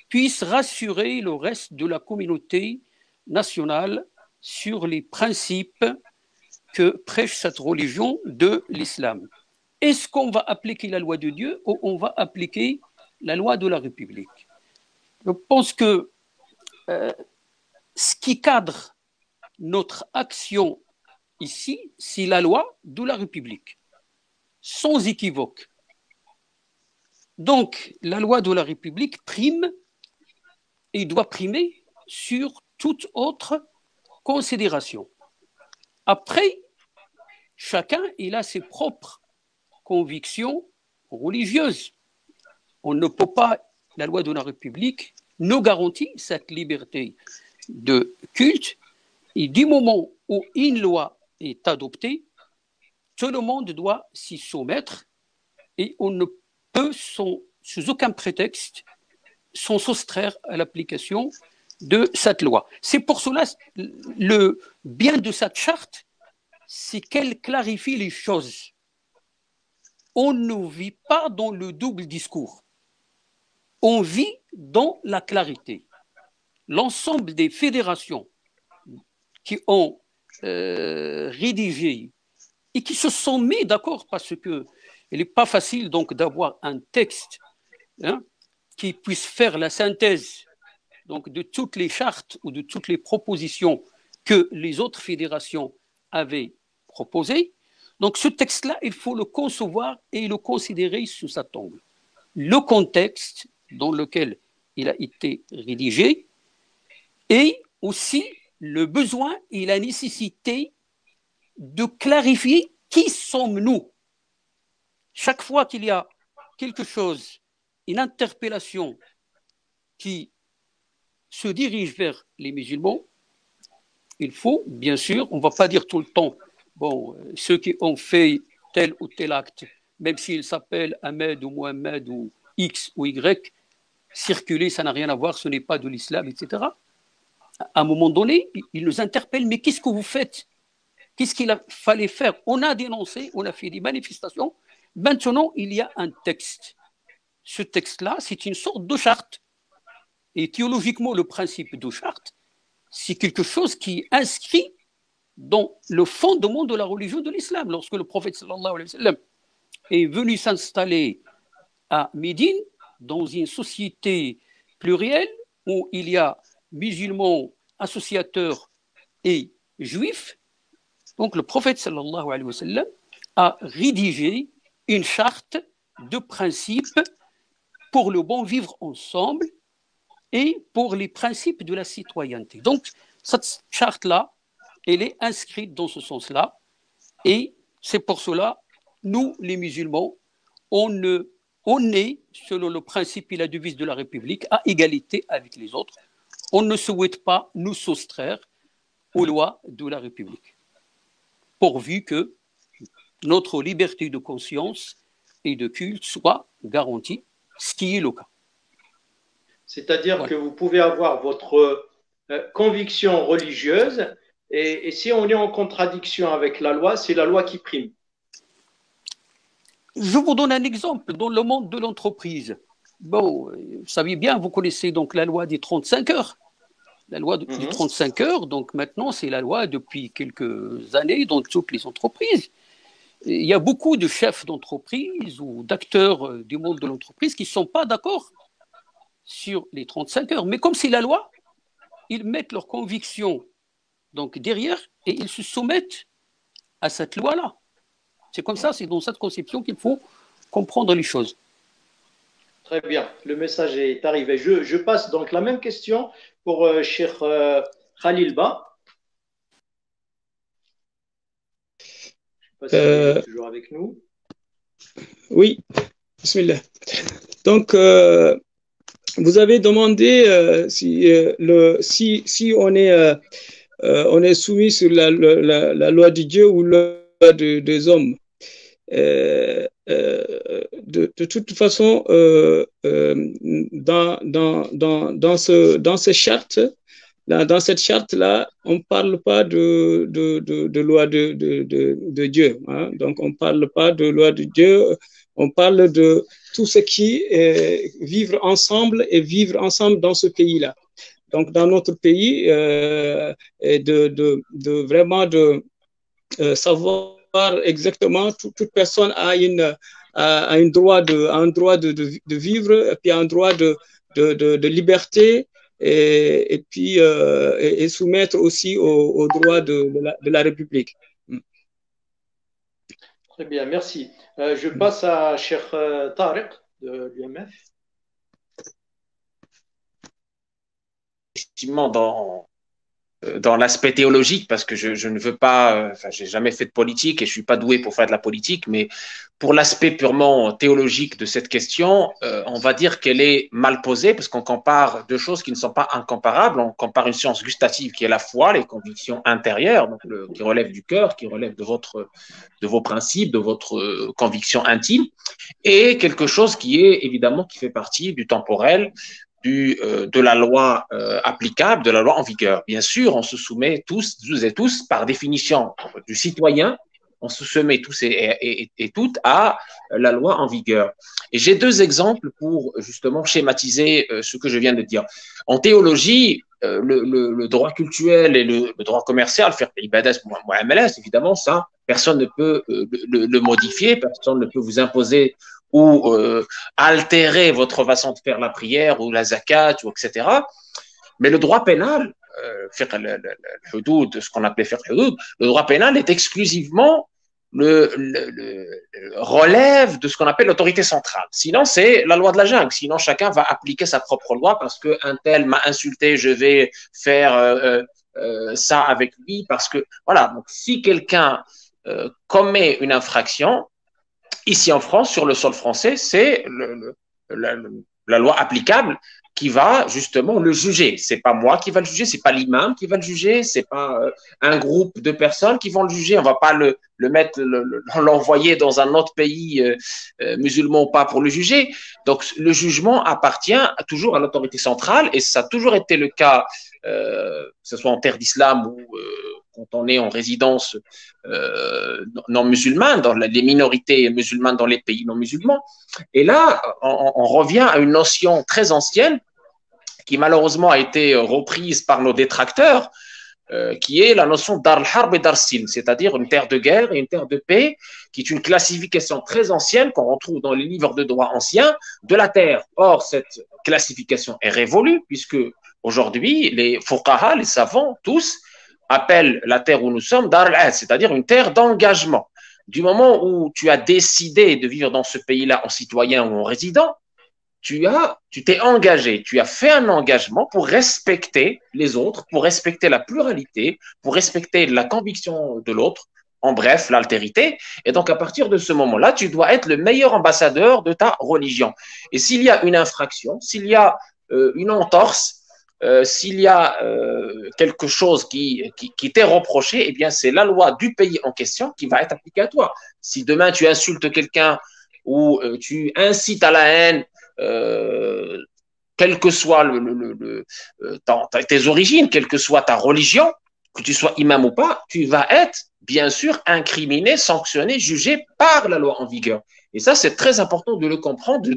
puissent rassurer le reste de la communauté nationale sur les principes que prêche cette religion de l'islam. Est-ce qu'on va appliquer la loi de Dieu ou on va appliquer la loi de la République? Je pense que ce qui cadre notre action ici, c'est la loi de la République, sans équivoque. Donc, la loi de la République prime et doit primer sur toute autre considération. Après, chacun il a ses propres convictions religieuses. On ne peut pas, la loi de la République nous garantit cette liberté de culte, et du moment où une loi est adoptée, tout le monde doit s'y soumettre et on ne peut sous aucun prétexte s'en soustraire à l'application de cette loi. C'est pour cela le bien de cette charte, c'est qu'elle clarifie les choses. On ne vit pas dans le double discours. On vit dans la clarité. L'ensemble des fédérations qui ont rédigé et qui se sont mis d'accord parce qu'il n'est pas facile donc d'avoir un texte qui puisse faire la synthèse donc, de toutes les chartes ou de toutes les propositions que les autres fédérations avaient proposées. Donc ce texte-là, il faut le concevoir et le considérer sous cet angle. Le contexte dans lequel il a été rédigé et aussi le besoin et la nécessité de clarifier qui sommes-nous. Chaque fois qu'il y a quelque chose, une interpellation qui se dirige vers les musulmans, il faut, bien sûr, on ne va pas dire tout le temps, bon, ceux qui ont fait tel ou tel acte, même s'ils s'appellent Ahmed ou Mohamed ou X ou Y, circuler, ça n'a rien à voir, ce n'est pas de l'islam, etc. À un moment donné, ils nous interpellent, mais qu'est-ce que vous faites? Qu'est-ce qu'il fallait faire? On a dénoncé, on a fait des manifestations. Maintenant, il y a un texte. Ce texte-là, c'est une sorte de charte. Et théologiquement, le principe de charte, c'est quelque chose qui est inscrit dans le fondement de la religion de l'islam. Lorsque le prophète sallallahu alayhi wa sallam est venu s'installer à Médine, dans une société plurielle où il y a musulmans, associateurs et juifs, donc le prophète sallallahu alayhi wa sallam a rédigé une charte de principes pour le bon vivre ensemble et pour les principes de la citoyenneté. Donc cette charte-là, elle est inscrite dans ce sens-là et c'est pour cela, nous les musulmans, on est, selon le principe et la devise de la République, à égalité avec les autres. on ne souhaite pas nous soustraire aux lois de la République, pourvu que notre liberté de conscience et de culte soit garantie, ce qui est le cas. C'est-à-dire que vous pouvez avoir votre conviction religieuse et si on est en contradiction avec la loi, c'est la loi qui prime. Je vous donne un exemple dans le monde de l'entreprise. Bon, vous savez bien, vous connaissez donc la loi des 35 heures. La loi des 35 heures, donc maintenant, c'est la loi depuis quelques années dans toutes les entreprises. Il y a beaucoup de chefs d'entreprise ou d'acteurs du monde de l'entreprise qui ne sont pas d'accord sur les 35 heures. Mais comme c'est la loi, ils mettent leurs convictions donc derrière et ils se soumettent à cette loi-là. C'est comme ça, c'est dans cette conception qu'il faut comprendre les choses. Très bien, le message est arrivé. Je passe donc la même question pour Cheikh Khalil Ba. Je ne sais pas si vous êtes toujours avec nous. Oui, bismillah. Donc, vous avez demandé si on est soumis sur la loi de Dieu ou la loi des hommes. De toute façon, dans cette charte-là, on ne parle pas de loi de Dieu. Hein? Donc, on ne parle pas de loi de Dieu, on parle de tout ce qui est vivre ensemble et vivre ensemble dans ce pays-là. Donc, dans notre pays, vraiment savoir exactement, toute personne a un droit de vivre, et puis un droit de liberté, et puis et soumettre aussi aux droits de la République. Très bien, merci. Je passe à Cheikh Tariq de l'UMF. Effectivement, dans l'aspect théologique, parce que je ne veux pas, j'ai jamais fait de politique et je suis pas doué pour faire de la politique, mais pour l'aspect purement théologique de cette question, on va dire qu'elle est mal posée parce qu'on compare deux choses qui ne sont pas incomparables. On compare une science gustative qui est la foi, les convictions intérieures, donc qui relève du cœur, qui relève de vos principes, de votre conviction intime, et quelque chose qui est évidemment qui fait partie du temporel, de la loi applicable, de la loi en vigueur. Bien sûr, on se soumet tous et tous, par définition du citoyen, on se soumet tous et toutes à la loi en vigueur. Et j'ai deux exemples pour justement schématiser ce que je viens de dire. En théologie, le droit cultuel et le droit commercial, faire ibadat muamalat, évidemment, ça, personne ne peut le modifier, personne ne peut vous imposer ou altérer votre façon de faire la prière ou la zakat, ou etc. Mais le droit pénal, ce qu'on appelait le droit pénal est exclusivement relève de ce qu'on appelle l'autorité centrale. Sinon, c'est la loi de la jungle. Sinon, chacun va appliquer sa propre loi parce qu'un tel m'a insulté, je vais faire ça avec lui parce que, voilà. Donc, si quelqu'un commet une infraction, ici en France, sur le sol français, c'est la loi applicable qui va justement le juger. C'est pas moi qui va le juger, c'est pas l'imam qui va le juger, c'est pas un groupe de personnes qui vont le juger. On va pas l'envoyer dans un autre pays musulman ou pas pour le juger. Donc le jugement appartient toujours à l'autorité centrale et ça a toujours été le cas, que ce soit en terre d'islam ou quand on est en résidence non musulmane, dans les minorités musulmanes dans les pays non musulmans. Et là, on revient à une notion très ancienne qui malheureusement a été reprise par nos détracteurs, qui est la notion d'Ar al-Harb et d'Ar-Silm, c'est-à-dire une terre de guerre et une terre de paix, qui est une classification très ancienne qu'on retrouve dans les livres de droit anciens de la terre. Or, cette classification est révolue, puisque aujourd'hui, les fuqaha, les savants, tous, appellent la terre où nous sommes Dar al-Ahd, c'est-à-dire une terre d'engagement. Du moment où tu as décidé de vivre dans ce pays-là en citoyen ou en résident, tu t'es engagé, tu as fait un engagement pour respecter les autres, pour respecter la pluralité, pour respecter la conviction de l'autre, en bref, l'altérité. Et donc, à partir de ce moment-là, tu dois être le meilleur ambassadeur de ta religion. Et s'il y a une infraction, s'il y a une entorse s'il y a quelque chose qui t'est reproché, eh bien, c'est la loi du pays en question qui va être appliquée à toi. Si demain tu insultes quelqu'un ou tu incites à la haine, quel que soit tes origines, quelle que soit ta religion, que tu sois imam ou pas, tu vas être, bien sûr, incriminé, sanctionné, jugé par la loi en vigueur. Et ça, c'est très important de le comprendre,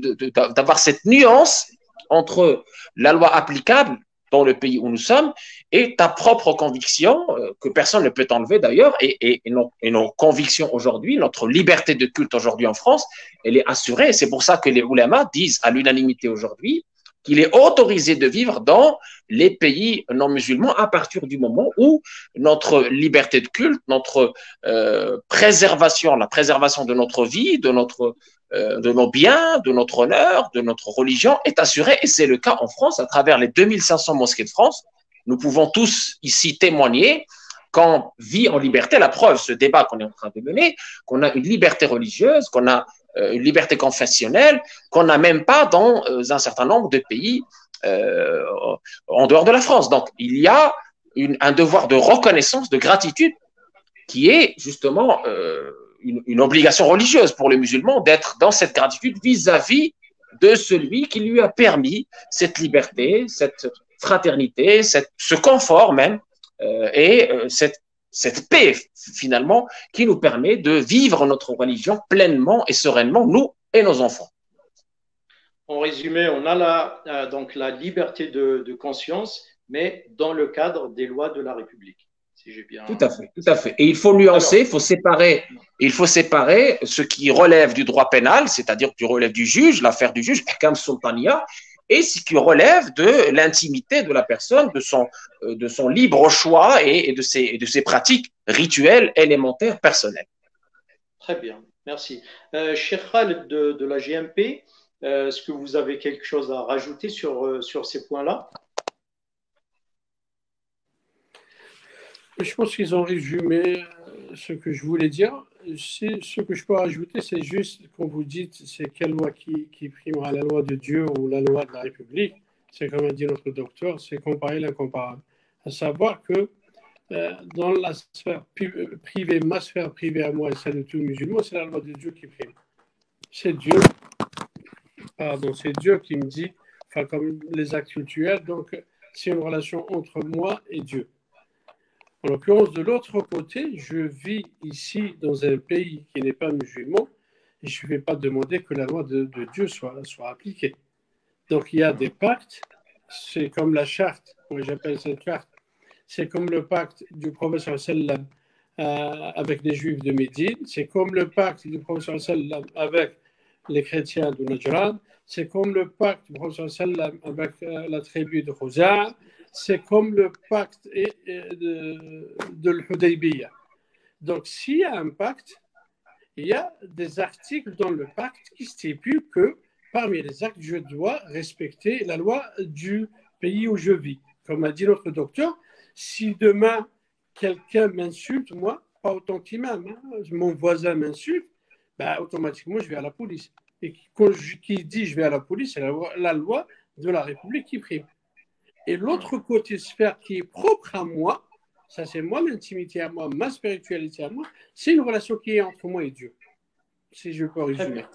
d'avoir cette nuance entre la loi applicable dans le pays où nous sommes et ta propre conviction, que personne ne peut enlever d'ailleurs, et nos convictions aujourd'hui, notre liberté de culte aujourd'hui en France, elle est assurée. Et c'est pour ça que les oulémas disent à l'unanimité aujourd'hui qu'il est autorisé de vivre dans les pays non musulmans à partir du moment où notre liberté de culte, notre préservation, la préservation de notre vie, de nos biens, de notre honneur, de notre religion est assurée. Et c'est le cas en France à travers les 2500 mosquées de France. Nous pouvons tous ici témoigner qu'on vit en liberté. La preuve, ce débat qu'on est en train de mener, qu'on a une liberté religieuse, qu'on a une liberté confessionnelle qu'on n'a même pas dans un certain nombre de pays en dehors de la France. Donc, il y a un devoir de reconnaissance, de gratitude qui est justement une obligation religieuse pour les musulmans d'être dans cette gratitude vis-à-vis de celui qui lui a permis cette liberté, cette fraternité, ce confort même et cette paix, finalement, qui nous permet de vivre notre religion pleinement et sereinement, nous et nos enfants. En résumé, on a donc la liberté de conscience, mais dans le cadre des lois de la République. Si j'ai bien... Tout à fait, tout à fait. Et il faut nuancer, il faut séparer ce qui relève du droit pénal, c'est-à-dire qui relève du juge, l'affaire du juge, Ahkam Sultaniya, et ce qui relève de l'intimité de la personne, de son libre choix et de ses pratiques rituelles élémentaires personnelles. Très bien, merci. Cheikh Khaled de la GMP, est-ce que vous avez quelque chose à rajouter sur ces points-là? Je pense qu'ils ont résumé ce que je voulais dire. Ce que je peux rajouter, c'est juste, quand vous dites c'est quelle loi qui primera, la loi de Dieu ou la loi de la République, c'est comme a dit notre docteur, c'est comparer l'incomparable. À savoir que dans la sphère privée, ma sphère privée à moi et celle de tous les musulmans, c'est la loi de Dieu qui prime. C'est Dieu, c'est Dieu qui me dit, enfin comme les actes cultuels, donc c'est une relation entre moi et Dieu. En l'occurrence, de l'autre côté, je vis ici dans un pays qui n'est pas musulman et je ne vais pas demander que la loi de Dieu soit appliquée. Donc il y a des pactes, c'est comme la charte, moi j'appelle cette charte, c'est comme le pacte du prophète sallam avec les juifs de Médine, c'est comme le pacte du prophète sallam avec les chrétiens de Najran, c'est comme le pacte du prophète sallam avec la tribu de Khuza'a, c'est comme le pacte de l'Hudaybiyah. Donc, s'il y a un pacte, il y a des articles dans le pacte qui stipulent que parmi les actes, je dois respecter la loi du pays où je vis. Comme a dit notre docteur, si demain quelqu'un m'insulte, moi, pas autant qu'imam, mon voisin m'insulte, automatiquement je vais à la police. Et qui dit je vais à la police, c'est la loi de la République qui prime. Et l'autre côté sphère qui est propre à moi, ça c'est moi, l'intimité à moi, ma spiritualité à moi, c'est une relation qui est entre moi et Dieu. Si je peux résumer.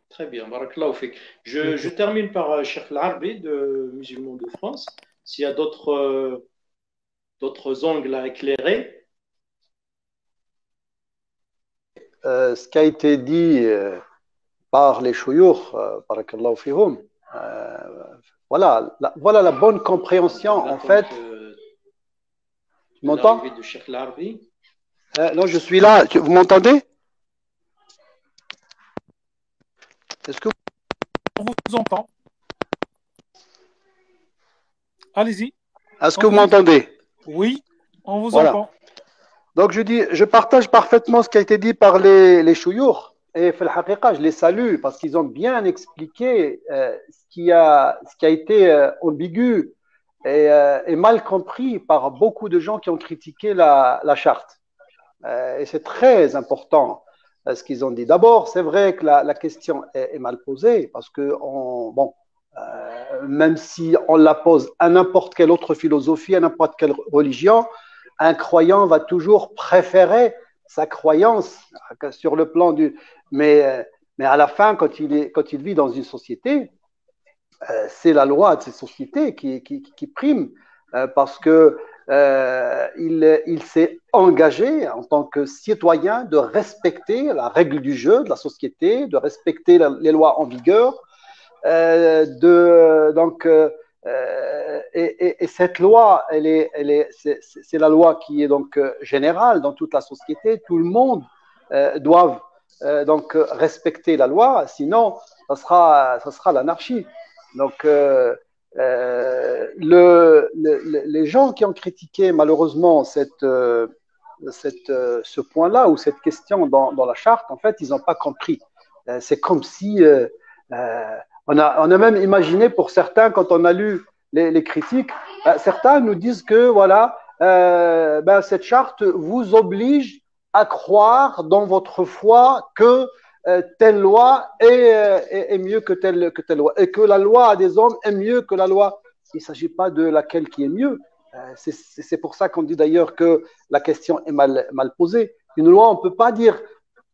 Très bien, barakallahu fik. Je termine par Cheikh Al-Arbi, de Musulmans de France. S'il y a d'autres angles à éclairer. Ce qui a été dit par les chouyours, barakallahu fihum, voilà la bonne compréhension en fait. Tu m'entends? Non, je suis là. Vous m'entendez? Est-ce que on vous entend? Allez-y. Est-ce que vous m'entendez? Oui, on vous entend. Donc je partage parfaitement ce qui a été dit par les chouyours. Et je les salue parce qu'ils ont bien expliqué ce qui a été ambigu et mal compris par beaucoup de gens qui ont critiqué la charte. Et c'est très important ce qu'ils ont dit. D'abord, c'est vrai que la question est mal posée parce qu'on même si on la pose à n'importe quelle autre philosophie, à n'importe quelle religion, un croyant va toujours préférer sa croyance sur le plan du… Mais à la fin, quand il vit dans une société, c'est la loi de cette société qui prime, parce que il s'est engagé en tant que citoyen de respecter la règle du jeu de la société, de respecter les lois en vigueur, et cette loi, c'est la loi qui est donc générale dans toute la société. Tout le monde doit donc respecter la loi, sinon ça sera l'anarchie. Donc les gens qui ont critiqué malheureusement ce point-là ou cette question dans la charte, en fait, ils n'ont pas compris. C'est comme si on a même imaginé pour certains, quand on a lu les critiques, certains nous disent que voilà, cette charte vous oblige à croire dans votre foi que telle loi est mieux que telle loi, et que la loi des hommes est mieux que la loi. Il ne s'agit pas de laquelle qui est mieux. C'est pour ça qu'on dit d'ailleurs que la question est mal posée. Une loi, on ne peut pas dire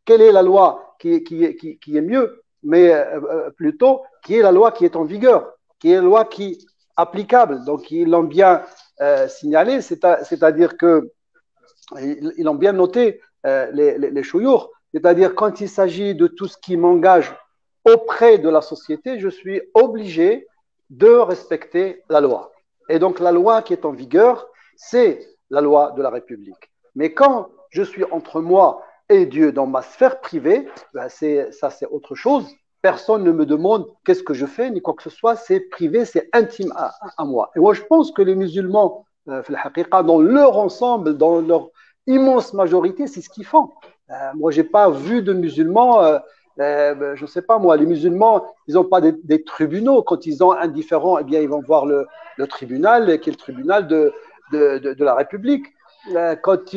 quelle est la loi qui est mieux, mais plutôt qui est la loi qui est en vigueur, qui est la loi qui est applicable. Donc ils l'ont bien signalé, c'est-à-dire que ils l'ont bien noté, les chouyours, c'est-à-dire quand il s'agit de tout ce qui m'engage auprès de la société, je suis obligé de respecter la loi. Et donc la loi qui est en vigueur, c'est la loi de la République. Mais quand je suis entre moi et Dieu dans ma sphère privée, c'est autre chose. Personne ne me demande qu'est-ce que je fais, ni quoi que ce soit, c'est privé, c'est intime à moi. Et moi, je pense que les musulmans, dans leur ensemble, dans leur immense majorité, c'est ce qu'ils font. Moi, je n'ai pas vu de musulmans, je ne sais pas moi, les musulmans, ils n'ont pas des tribunaux. Quand ils ont un différend, eh bien, ils vont voir le tribunal, qui est le tribunal de la République. Quand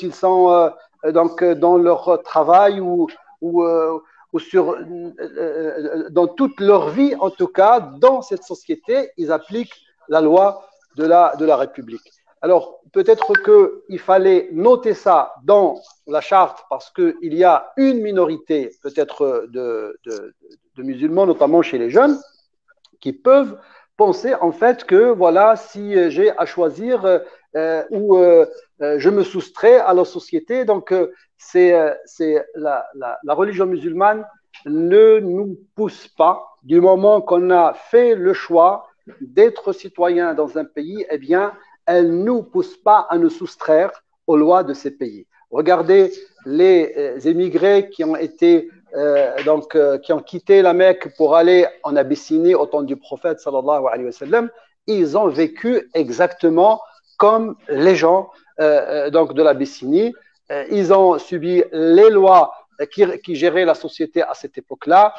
ils sont donc, dans leur travail ou dans toute leur vie, en tout cas, dans cette société, ils appliquent la loi de la République. Alors, peut-être qu'il fallait noter ça dans la charte parce qu'il y a une minorité, peut-être, de musulmans, notamment chez les jeunes, qui peuvent penser en fait que, voilà, si j'ai à choisir ou je me soustrais à la société, donc la religion musulmane ne nous pousse pas, du moment qu'on a fait le choix d'être citoyen dans un pays, eh bien, elle ne nous pousse pas à nous soustraire aux lois de ces pays. Regardez les émigrés qui ont été qui ont quitté la Mecque pour aller en Abyssinie au temps du prophète sallallahu alayhi wa sallam. Ils ont vécu exactement comme les gens donc de l'Abyssinie. Ils ont subi les lois qui géraient la société à cette époque-là.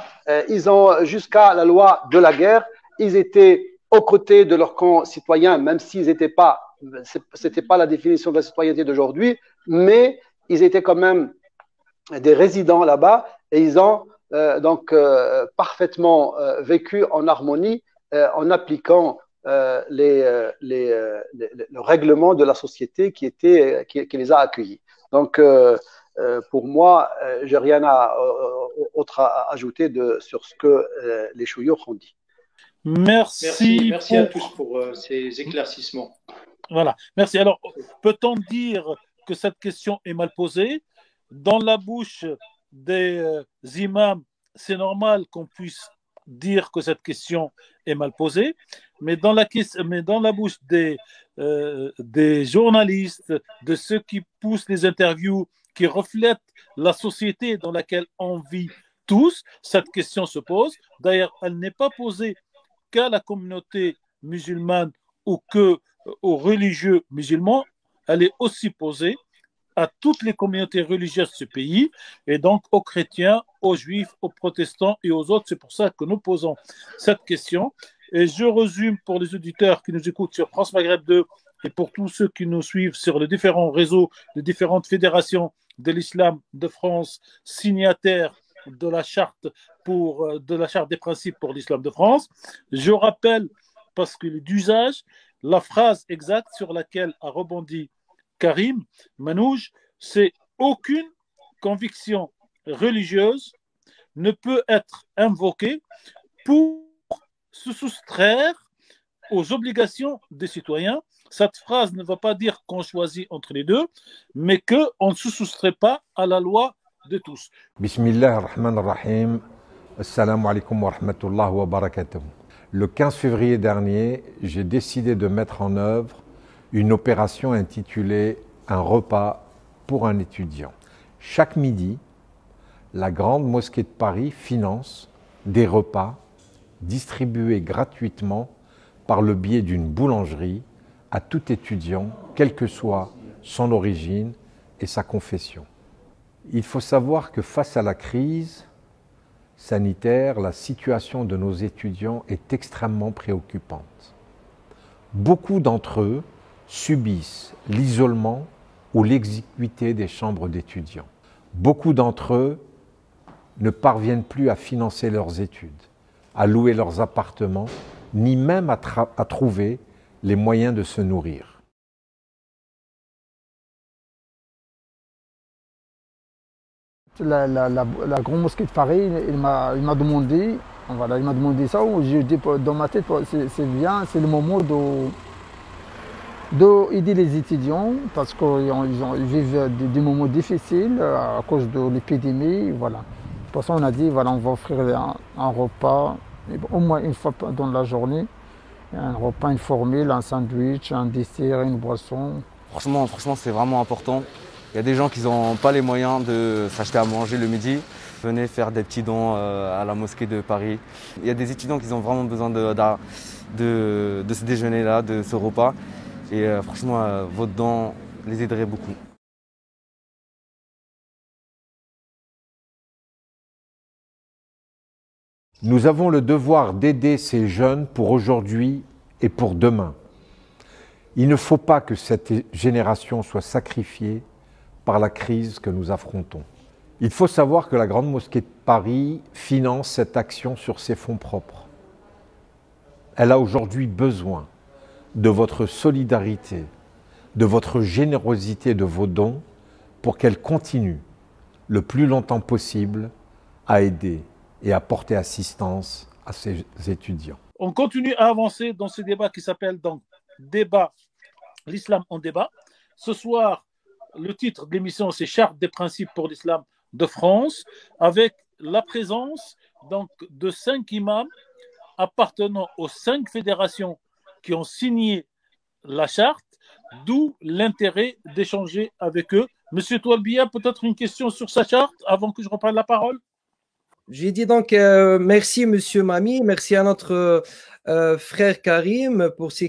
Ils ont jusqu'à la loi de la guerre. Ils étaient aux côtés de leurs concitoyens, même s'ils n'étaient pas, c'était pas la définition de la citoyenneté d'aujourd'hui, mais ils étaient quand même des résidents là-bas et ils ont parfaitement vécu en harmonie en appliquant le règlement de la société qui les a accueillis. Donc, pour moi, j'ai rien autre à ajouter sur ce que les chouyours ont dit. Merci à tous pour ces éclaircissements. Voilà, merci. Alors, peut-on dire que cette question est mal posée? Dans la bouche des imams, c'est normal qu'on puisse dire que cette question est mal posée, mais dans la bouche des journalistes, de ceux qui poussent les interviews, qui reflètent la société dans laquelle on vit tous, cette question se pose. D'ailleurs, elle n'est pas posée qu'à la communauté musulmane ou aux religieux musulmans, elle est aussi posée à toutes les communautés religieuses de ce pays, et donc aux chrétiens, aux juifs, aux protestants et aux autres. C'est pour ça que nous posons cette question. Et je résume pour les auditeurs qui nous écoutent sur France Maghreb 2 et pour tous ceux qui nous suivent sur les différents réseaux, les différentes fédérations de l'islam de France, signataires de la charte de la Charte des principes pour l'islam de France. Je rappelle, parce qu'il est d'usage, la phrase exacte sur laquelle a rebondi Karim Manouche, c'est « Aucune conviction religieuse ne peut être invoquée pour se soustraire aux obligations des citoyens ». Cette phrase ne va pas dire qu'on choisit entre les deux, mais qu'on ne se soustrait pas à la loi de tous. Bismillah ar-Rahman ar-Rahim. Assalamu alaikum wa rahmatullahi wa barakatuh. Le 15 février dernier, j'ai décidé de mettre en œuvre une opération intitulée « Un repas pour un étudiant ». Chaque midi, la Grande Mosquée de Paris finance des repas distribués gratuitement par le biais d'une boulangerie à tout étudiant, quelle que soit son origine et sa confession. Il faut savoir que face à la crise sanitaire, la situation de nos étudiants est extrêmement préoccupante. Beaucoup d'entre eux subissent l'isolement ou l'exiguïté des chambres d'étudiants. Beaucoup d'entre eux ne parviennent plus à financer leurs études, à louer leurs appartements, ni même à trouver les moyens de se nourrir. La Grande Mosquée de Paris, il m'a demandé, voilà, il m'a demandé ça. J'ai dit dans ma tête, c'est bien, c'est le moment d'aider les étudiants parce qu'ils vivent des moments difficiles à cause de l'épidémie. Voilà. Pour ça, on a dit, voilà, on va offrir un repas, au moins une fois dans la journée, un repas informel, un sandwich, un dessert, une boisson. Franchement, c'est vraiment important. Il y a des gens qui n'ont pas les moyens de s'acheter à manger le midi. Venez faire des petits dons à la mosquée de Paris. Il y a des étudiants qui ont vraiment besoin de ce déjeuner-là, de ce repas. Et franchement, votre don les aiderait beaucoup. Nous avons le devoir d'aider ces jeunes pour aujourd'hui et pour demain. Il ne faut pas que cette génération soit sacrifiée par la crise que nous affrontons. Il faut savoir que la Grande Mosquée de Paris finance cette action sur ses fonds propres. Elle a aujourd'hui besoin de votre solidarité, de votre générosité, de vos dons, pour qu'elle continue le plus longtemps possible à aider et à porter assistance à ses étudiants. On continue à avancer dans ce débat qui s'appelle donc Débat, l'islam en débat. Ce soir, le titre de l'émission, c'est Charte des principes pour l'islam de France, avec la présence donc, de 5 imams appartenant aux 5 fédérations qui ont signé la charte, d'où l'intérêt d'échanger avec eux. Monsieur Toualbia, peut-être une question sur sa charte avant que je reprenne la parole? J'ai dit donc merci Monsieur Mami, merci à notre frère Karim pour sa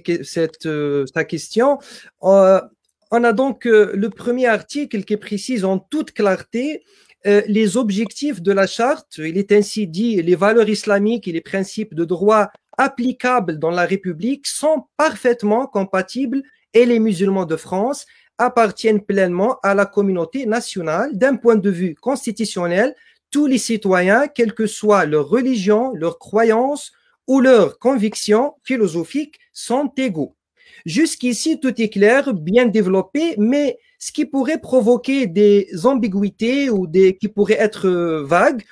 question. On a donc le premier article qui précise en toute clarté les objectifs de la charte. Il est ainsi dit: les valeurs islamiques et les principes de droit applicables dans la République sont parfaitement compatibles et les musulmans de France appartiennent pleinement à la communauté nationale. D'un point de vue constitutionnel, tous les citoyens, quelle que soit leur religion, leur croyance ou leurs convictions philosophiques, sont égaux. Jusqu'ici, tout est clair, bien développé, mais ce qui pourrait provoquer des ambiguïtés ou qui pourrait être vague,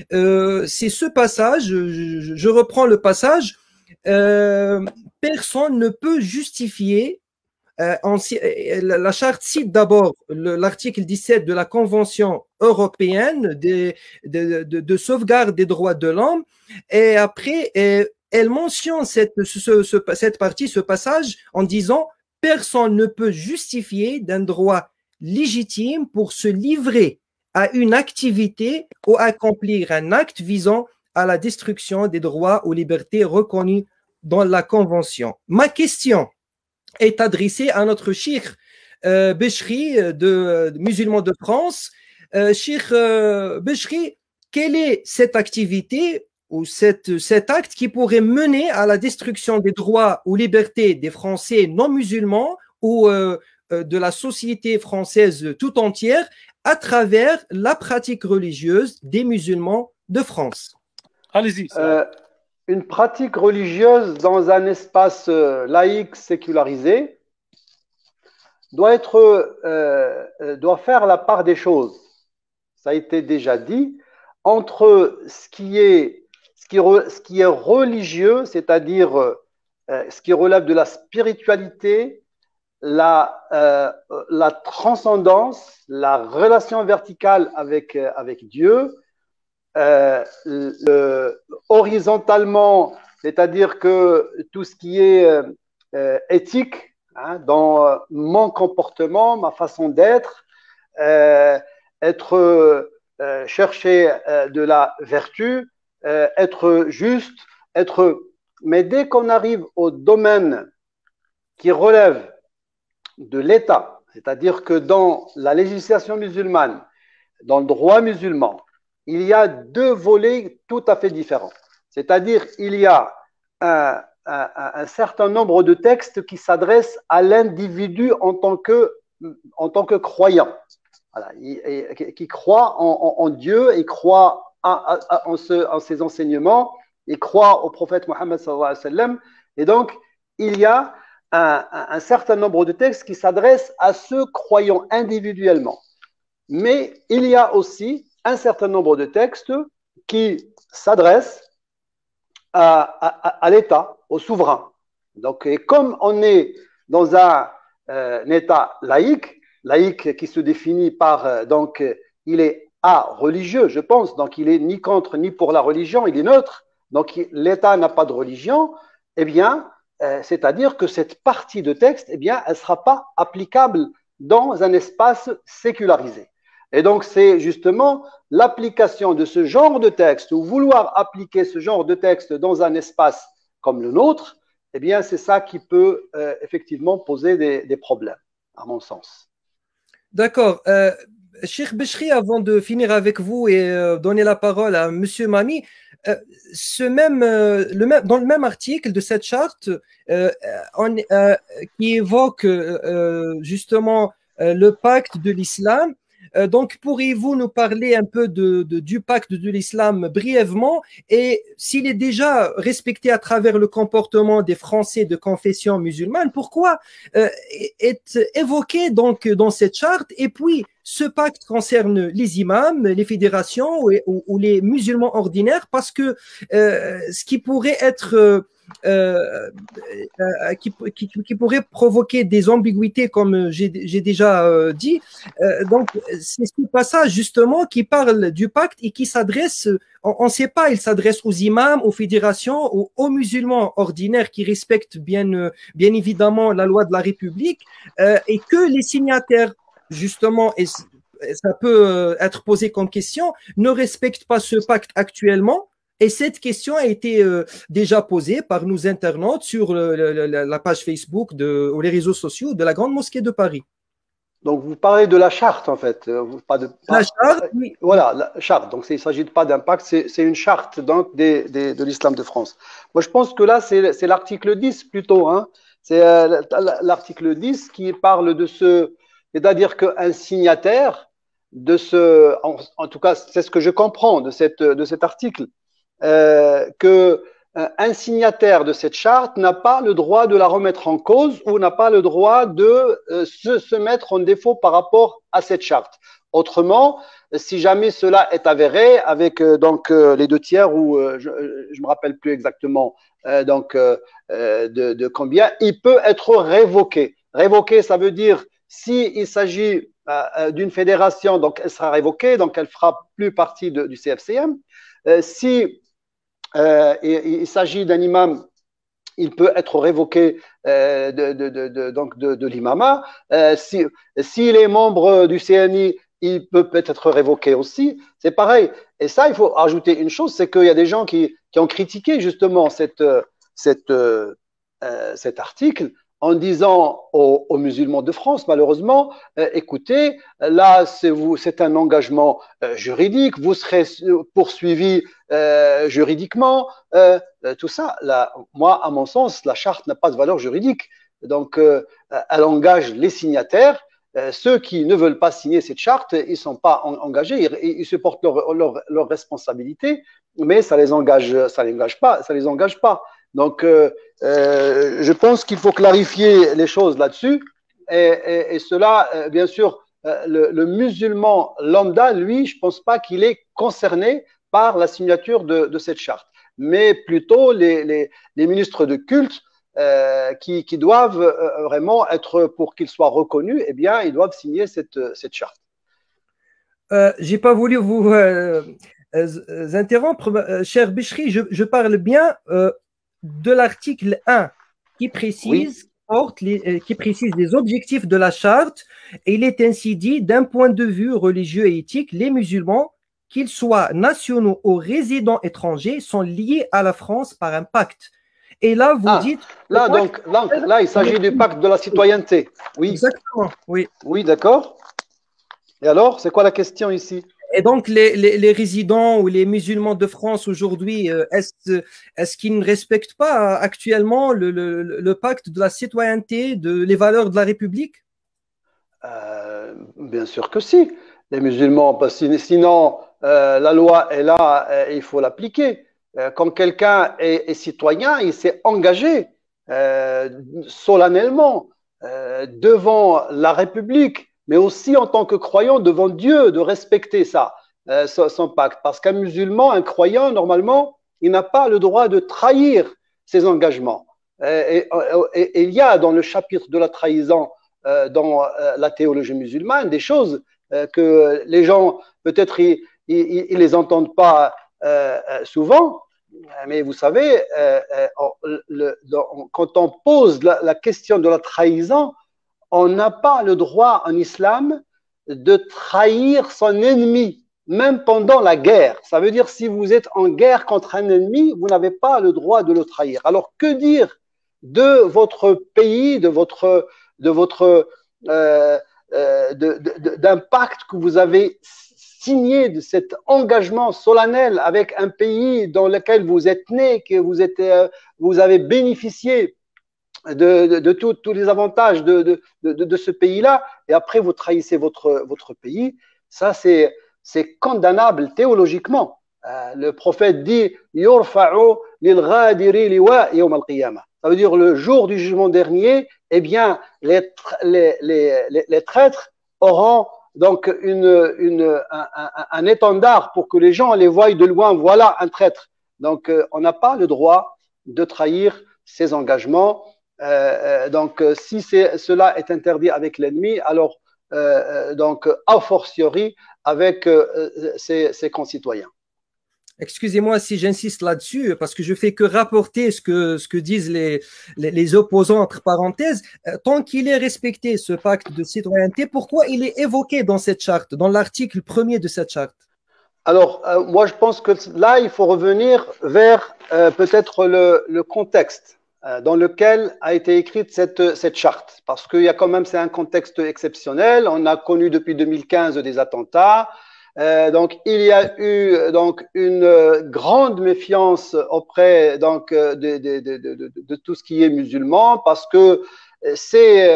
c'est ce passage, je reprends le passage, personne ne peut justifier, la charte cite d'abord l'article 17 de la Convention européenne de sauvegarde des droits de l'homme, et après, elle mentionne cette partie, ce passage, en disant « Personne ne peut justifier d'un droit légitime pour se livrer à une activité ou accomplir un acte visant à la destruction des droits ou libertés reconnus dans la Convention. » Ma question est adressée à notre cheikh Bechri, de musulmans de France. Cheikh Bechri, quelle est cette activité ou cet acte qui pourrait mener à la destruction des droits ou libertés des Français non musulmans ou de la société française tout entière à travers la pratique religieuse des musulmans de France? Allez-y. Une pratique religieuse dans un espace laïque sécularisé doit faire la part des choses. Ça a été déjà dit, entre ce qui est religieux, c'est-à-dire ce qui relève de la spiritualité, la transcendance, la relation verticale avec Dieu, horizontalement, c'est-à-dire que tout ce qui est éthique, hein, dans mon comportement, ma façon d'être, chercher de la vertu, être juste, mais dès qu'on arrive au domaine qui relève de l'État, c'est-à-dire que dans la législation musulmane, dans le droit musulman, il y a deux volets tout à fait différents. C'est-à-dire il y a un certain nombre de textes qui s'adressent à l'individu en tant que croyant, voilà, qui croit en Dieu et croit en ses enseignements, et croit au prophète Mohammed sallallahu alayhi wa sallam. Et donc, il y a un certain nombre de textes qui s'adressent à ceux croyant individuellement. Mais il y a aussi un certain nombre de textes qui s'adressent à l'État, au souverain. Donc, et comme on est dans un État laïque qui se définit par, donc, il est religieux, je pense, donc il est ni contre ni pour la religion, il est neutre, donc l'État n'a pas de religion, eh bien, c'est-à-dire que cette partie de texte, eh bien, elle ne sera pas applicable dans un espace sécularisé. Et donc, c'est justement l'application de ce genre de texte, ou vouloir appliquer ce genre de texte dans un espace comme le nôtre, eh bien, c'est ça qui peut effectivement poser des problèmes, à mon sens. D'accord. Cheikh Béchri, avant de finir avec vous et donner la parole à Monsieur Mami, dans le même article de cette charte qui évoque justement le pacte de l'islam, donc pourriez-vous nous parler un peu du pacte de l'islam brièvement, et s'il est déjà respecté à travers le comportement des Français de confession musulmane, pourquoi est évoqué donc dans cette charte? Et puis ce pacte concerne les imams, les fédérations ou les musulmans ordinaires, parce que ce qui pourrait être qui pourrait provoquer des ambiguïtés, comme j'ai déjà dit. Donc, c'est ce passage justement qui parle du pacte et qui s'adresse, on ne sait pas, il s'adresse aux imams, aux fédérations, aux musulmans ordinaires qui respectent bien évidemment la loi de la République, et que les signataires, justement, et ça peut être posé comme question, ne respectent pas ce pacte actuellement. Et cette question a été déjà posée par nos internautes sur la page Facebook ou les réseaux sociaux de la Grande Mosquée de Paris. Donc, vous parlez de la charte, en fait. La charte, oui. Voilà, la charte. Donc, il ne s'agit pas d'un pacte, c'est une charte donc, de l'islam de France. Moi, je pense que là, c'est l'article 10 plutôt. Hein. C'est l'article 10 qui parle de ce… C'est-à-dire qu'un signataire de ce… En tout cas, c'est ce que je comprends de cet article. Qu'un signataire de cette charte n'a pas le droit de la remettre en cause ou n'a pas le droit de se mettre en défaut par rapport à cette charte. Autrement, si jamais cela est avéré avec donc les 2 tiers ou je me rappelle plus exactement de combien, il peut être révoqué. Révoqué, ça veut dire s'il s'agit d'une fédération, donc elle sera révoquée, donc elle fera plus partie du CFCM. Si il s'agit d'un imam, il peut être révoqué de l'imama. S'il est membre du CNI, il peut être révoqué aussi. C'est pareil. Et ça, il faut ajouter une chose, c'est qu'il y a des gens qui ont critiqué justement cet article en disant aux musulmans de France, malheureusement, écoutez, là, c'est un engagement juridique, vous serez poursuivi juridiquement, tout ça. Là, moi, à mon sens, la charte n'a pas de valeur juridique. Donc, elle engage les signataires ceux qui ne veulent pas signer cette charte, ils ne sont pas engagés, ils supportent leurs responsabilités, mais ça les engage pas. Donc, je pense qu'il faut clarifier les choses là-dessus. Et cela, bien sûr, le musulman lambda, lui, je ne pense pas qu'il est concerné par la signature de cette charte, mais plutôt les ministres de culte qui doivent vraiment être, pour qu'ils soient reconnus, eh bien, ils doivent signer cette charte. J'ai pas voulu vous interrompre, cher Bichri, je parle bien de l'article 1 qui précise, qui précise les objectifs de la charte, et il est ainsi dit, d'un point de vue religieux et éthique, les musulmans, qu'ils soient nationaux ou résidents étrangers, sont liés à la France par un pacte. Et là, vous dites… Là, il s'agit du pacte de la citoyenneté. Oui. Exactement, oui. Oui, d'accord. Et alors, c'est quoi la question ici? Et donc, les résidents ou les musulmans de France aujourd'hui, est-ce qu'ils ne respectent pas actuellement le pacte de la citoyenneté, les valeurs de la République? Bien sûr que si. Les musulmans, parce que sinon, la loi est là, il faut l'appliquer. Quand quelqu'un est citoyen, il s'est engagé solennellement devant la République, mais aussi en tant que croyant devant Dieu, de respecter ça, son pacte. Parce qu'un musulman, un croyant, normalement, il n'a pas le droit de trahir ses engagements. Et il y a dans le chapitre de la trahison, dans la théologie musulmane, des choses que les gens, peut-être, ils les entendent pas souvent, mais vous savez, quand on pose la question de la trahison, on n'a pas le droit en islam de trahir son ennemi, même pendant la guerre. Ça veut dire si vous êtes en guerre contre un ennemi, vous n'avez pas le droit de le trahir. Alors que dire de votre pays, d'un pacte que vous avez signé, de cet engagement solennel avec un pays dans lequel vous êtes né, que vous avez bénéficié de tous les avantages de ce pays-là, et après vous trahissez votre pays, ça c'est condamnable théologiquement. Le prophète dit yurfa'u lil ghadiri liwa yawm al-qiyamah. Ça veut dire le jour du jugement dernier, eh bien les traîtres auront donc un étendard pour que les gens les voient de loin. Voilà un traître. Donc on n'a pas le droit de trahir ses engagements. Donc si cela est interdit avec l'ennemi, alors donc a fortiori avec ses concitoyens. Excusez-moi si j'insiste là-dessus, parce que je fais que rapporter ce que disent les opposants, entre parenthèses. Tant qu'il est respecté, ce pacte de citoyenneté, pourquoi il est évoqué dans cette charte, dans l'article 1er de cette charte? Alors, moi, je pense que là, il faut revenir vers peut-être le contexte dans lequel a été écrite cette charte. Parce qu'il y a quand même, c'est un contexte exceptionnel. On a connu depuis 2015 des attentats. Donc, il y a eu donc une grande méfiance auprès donc de tout ce qui est musulman, parce que ces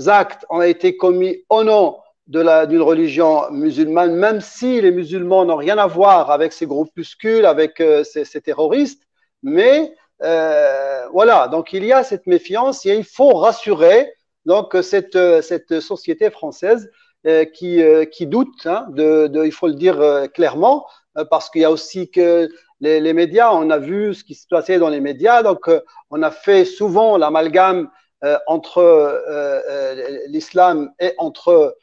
actes ont été commis au nom d'une religion musulmane, même si les musulmans n'ont rien à voir avec ces groupuscules, avec ces terroristes. Mais voilà, donc il y a cette méfiance et il faut rassurer donc cette société française qui doute, hein, il faut le dire clairement, parce qu'il y a aussi que les médias, on a vu ce qui se passait dans les médias, donc on a fait souvent l'amalgame entre l'islam et entre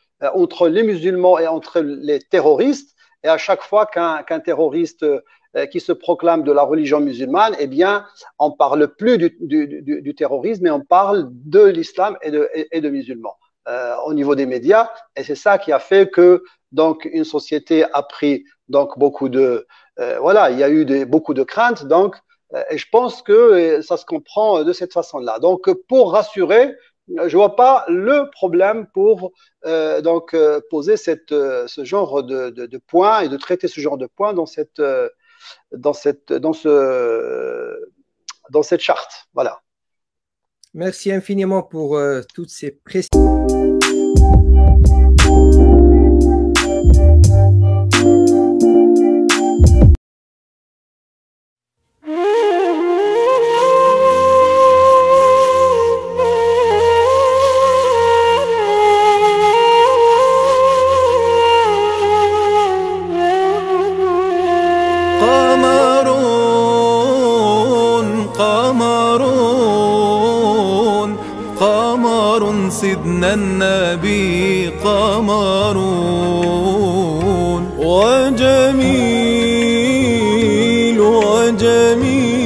les musulmans et entre les terroristes, et à chaque fois qu'un terroriste qui se proclame de la religion musulmane, eh bien, on parle plus du terrorisme, mais on parle de l'islam et de musulmans. Au niveau des médias, et c'est ça qui a fait que donc une société a pris donc beaucoup de voilà, il y a eu beaucoup de craintes, donc et je pense que ça se comprend de cette façon-là. Donc pour rassurer, je vois pas le problème pour donc poser ce genre de points et de traiter ce genre de points dans cette charte. Voilà. Merci infiniment pour toutes ces précisions. سيدنا النبي قمرون وجميل وجميل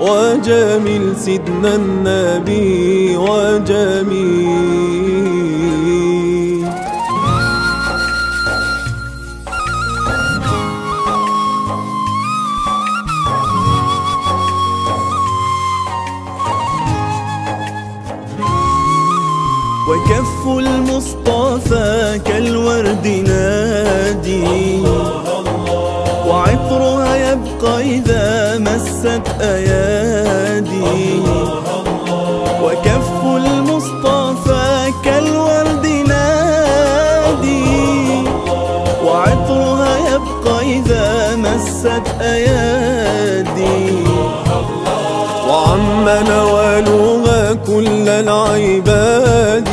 وجميل سيدنا النبي وجميل. وكف المصطفى كالورد نادي وعطرها يبقى إذا مست أيادي. وكف المصطفى كالورد نادي وعطرها يبقى إذا مست أيادي. وعم نوالها كل العباد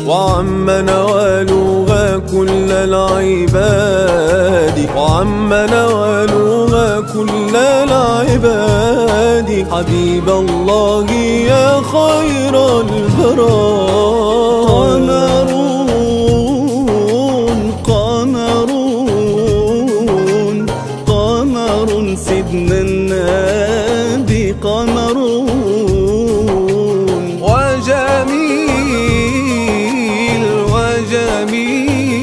وعم نوالها كل العباد وعم نوالها كل العباد. حبيب الله يا خير البرايا قمرون قمر سيدنا النبي قمرون وجميل وجميل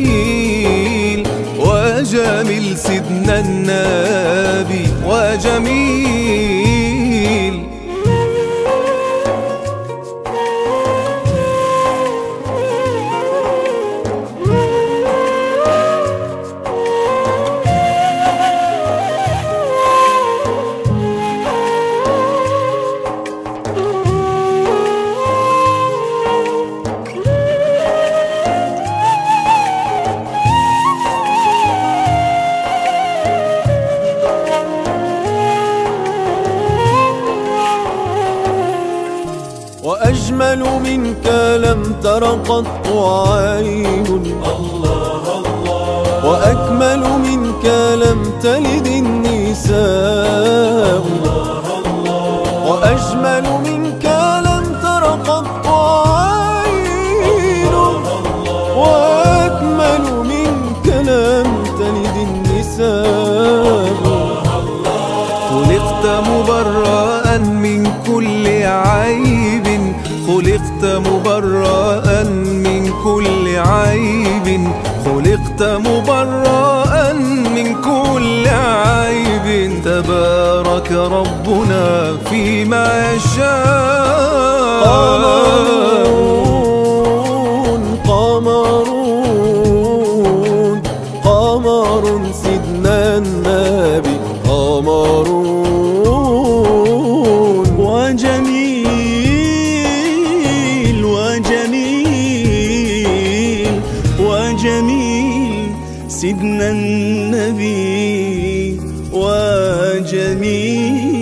وجميل سيدنا النبي وجميل. وأجمل منك لم تر قط عين وأكمل منك لم تلد النساء. وأجمل منك لم تر قط عين وأكمل منك لم تلد النساء. خلقت مبرأ من كل عيب خلقت مبرأ من كل عيب خلقت مبرأ من كل عيب. تبارك ربنا فيما يشاء. قمرون قمر سيدنا النبي قمرون وجميل وجميل وجميل سيدنا النبي وجميل.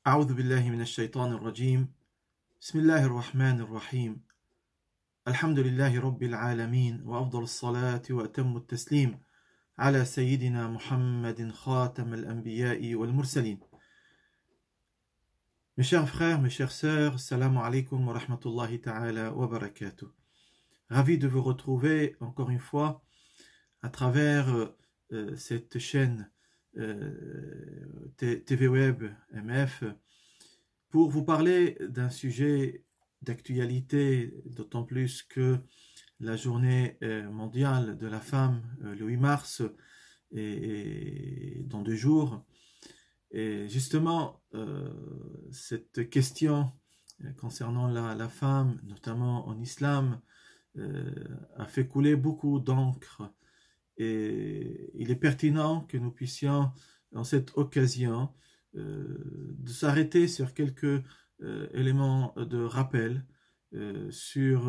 أعوذ بالله من الشيطان الرجيم. بسم الله الرحمن الرحيم. الحمد لله رب العالمين وأفضل الصلاة وأتم التسليم على سيدنا محمد خاتم الأنبياء والمرسلين. Mes chers frères, mes chères sœurs, Assalamu alaikum wa rahmatullahi ta'ala wa barakatuh. Ravi de vous retrouver encore une fois à travers cette chaîne TV Web MF pour vous parler d'un sujet d'actualité, d'autant plus que la journée mondiale de la femme le 8 mars et dans 2 jours. Et justement, cette question concernant la femme, notamment en islam, a fait couler beaucoup d'encre. Et il est pertinent que nous puissions, dans cette occasion, de s'arrêter sur quelques éléments de rappel sur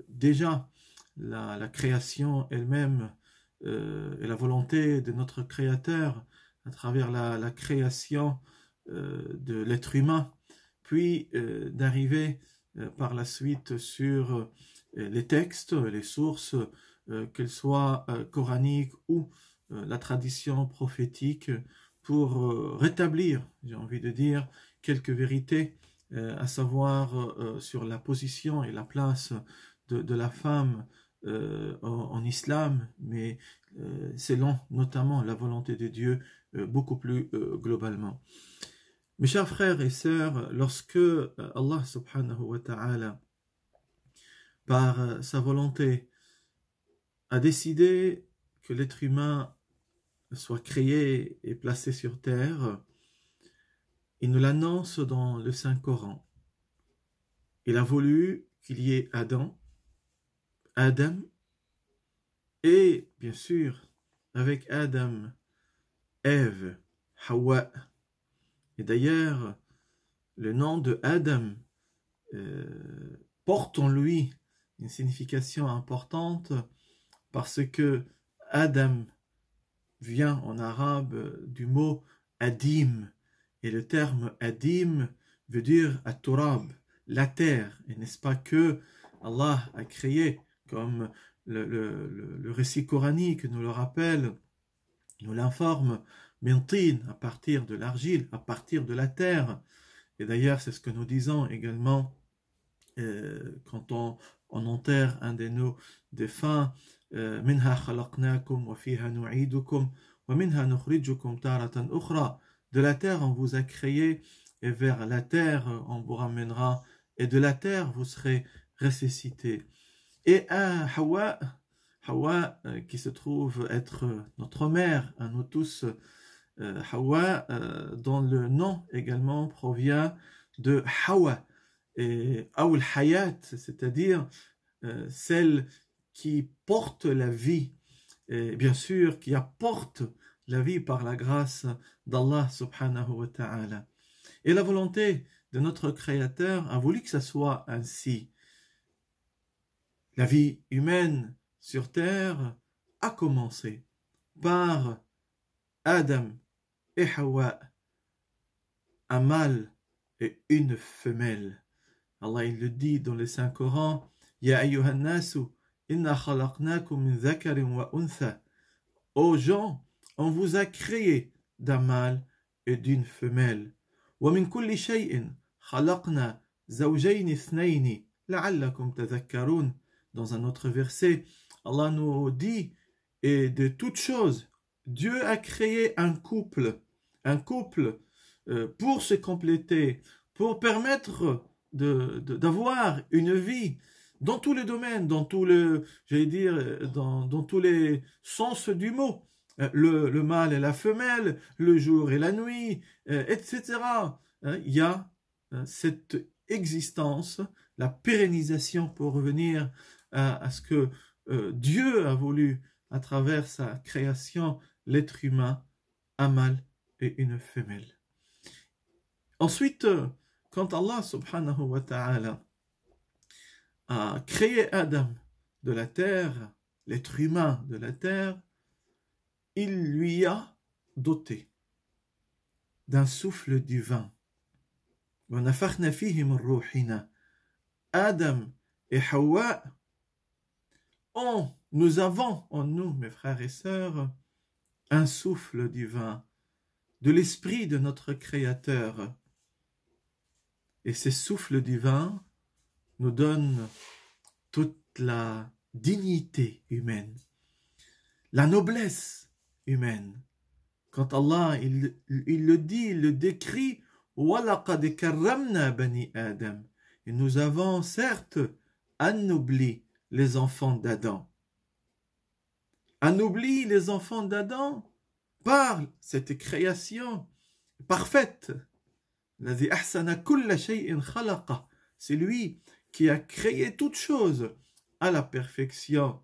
déjà la création elle-même et la volonté de notre Créateur à travers la création de l'être humain, puis d'arriver par la suite sur les textes, les sources, qu'elles soient coraniques ou la tradition prophétique, pour rétablir, j'ai envie de dire, quelques vérités, à savoir sur la position et la place de la femme en islam, mais selon notamment la volonté de Dieu beaucoup plus globalement. Mes chers frères et sœurs, lorsque Allah subhanahu wa ta'ala, par sa volonté, a décidé que l'être humain soit créé et placé sur terre, il nous l'annonce dans le Saint-Coran. Il a voulu qu'il y ait Adam, et bien sûr, avec Adam, Ève, Hawa. Et d'ailleurs, le nom de Adam porte en lui une signification importante parce que Adam vient en arabe du mot Adim. Et le terme Adim veut dire At-Turab, la terre. Et n'est-ce pas que Allah a créé, comme le récit coranique nous le rappelle, nous l'informe, Mintin, à partir de l'argile, à partir de la terre. Et d'ailleurs, c'est ce que nous disons également quand on enterre un de nos défunts. Minha khalaqnakum wa fiha nu'idukum wa minha nukhrijukum taratan ukhra. De la terre on vous a créé et vers la terre on vous ramènera et de la terre vous serez ressuscités. Et Hawa qui se trouve être notre mère à nous tous, Hawa dont le nom également provient de Hawa et Aoul Hayat, c'est-à-dire celle qui porte la vie, et bien sûr qui apporte la vie par la grâce d'Allah subhanahu wa ta'ala. Et la volonté de notre Créateur a voulu que ça soit ainsi. La vie humaine sur terre a commencé par Adam et Hawa, un mâle et une femelle. Allah il le dit dans le Saint-Coran, Ya ayyuhan nasu, inna khalaqnakum min dhakarin wa untha. Ô gens, on vous a créé d'un mâle et d'une femelle. Wa min kulli shay'in khalaqna zawjayn ithnayn la'allakum tadhakkarun. Dans un autre verset, Allah nous dit, et de toutes choses, Dieu a créé un couple pour se compléter, pour permettre d'avoir une vie dans tous les domaines, dans tous les sens du mot, le mâle et la femelle, le jour et la nuit, etc. Il y a cette existence, la pérennisation pour revenir à ce que Dieu a voulu à travers sa création, l'être humain, un mâle et une femelle. Ensuite, quand Allah subhanahu wa ta'ala a créé Adam de la terre, l'être humain de la terre, il lui a doté d'un souffle divin. Adam et Hawa, nous avons en nous, mes frères et sœurs, un souffle divin de l'esprit de notre Créateur. Et ces souffles divins nous donnent toute la dignité humaine, la noblesse humaine. Quand Allah, il le dit, il le décrit, وَلَقَدْ كَرَّمْنَا بَنِي آدَمَ. Et nous avons certes anobli les enfants d'Adam. Anoblis les enfants d'Adam par cette création parfaite. C'est lui qui a créé toutes choses à la perfection.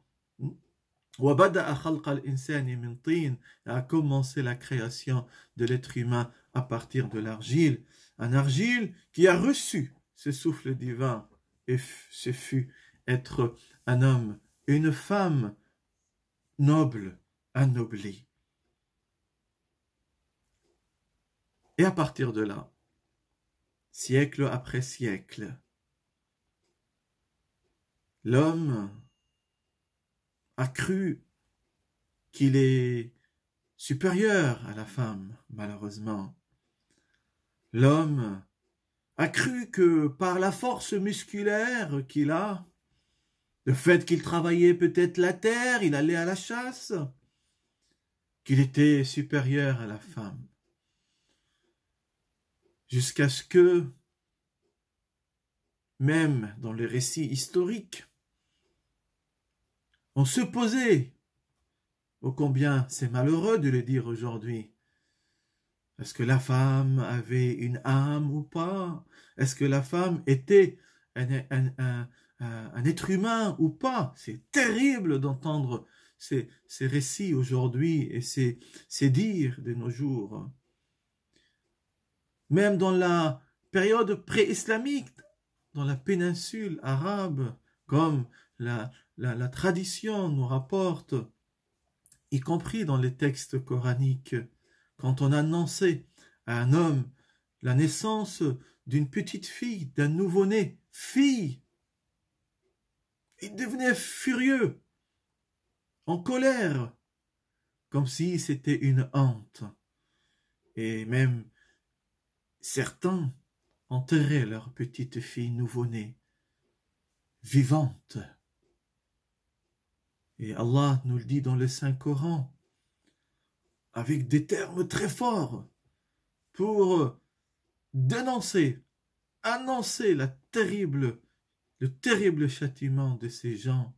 A commencé la création de l'être humain à partir de l'argile. Un argile qui a reçu ce souffle divin et ce fut être un homme, une femme noble, anoblie. Et à partir de là, siècle après siècle, l'homme a cru qu'il est supérieur à la femme, malheureusement. L'homme a cru que par la force musculaire qu'il a, le fait qu'il travaillait peut-être la terre, il allait à la chasse, qu'il était supérieur à la femme. Jusqu'à ce que, même dans les récits historiques, on se posait, ô combien c'est malheureux de le dire aujourd'hui, est-ce que la femme avait une âme ou pas? Est-ce que la femme était un être humain ou pas? C'est terrible d'entendre ces récits aujourd'hui et ces dires de nos jours. Même dans la période pré-islamique, dans la péninsule arabe, comme la tradition nous rapporte, y compris dans les textes coraniques, quand on annonçait à un homme la naissance d'une petite fille, d'un nouveau-né, fille, il devenait furieux, en colère, comme si c'était une honte. Et même certains enterraient leur petite fille nouveau-née, vivante. Et Allah nous le dit dans le Saint-Coran, avec des termes très forts, pour dénoncer, annoncer le terrible châtiment de ces gens.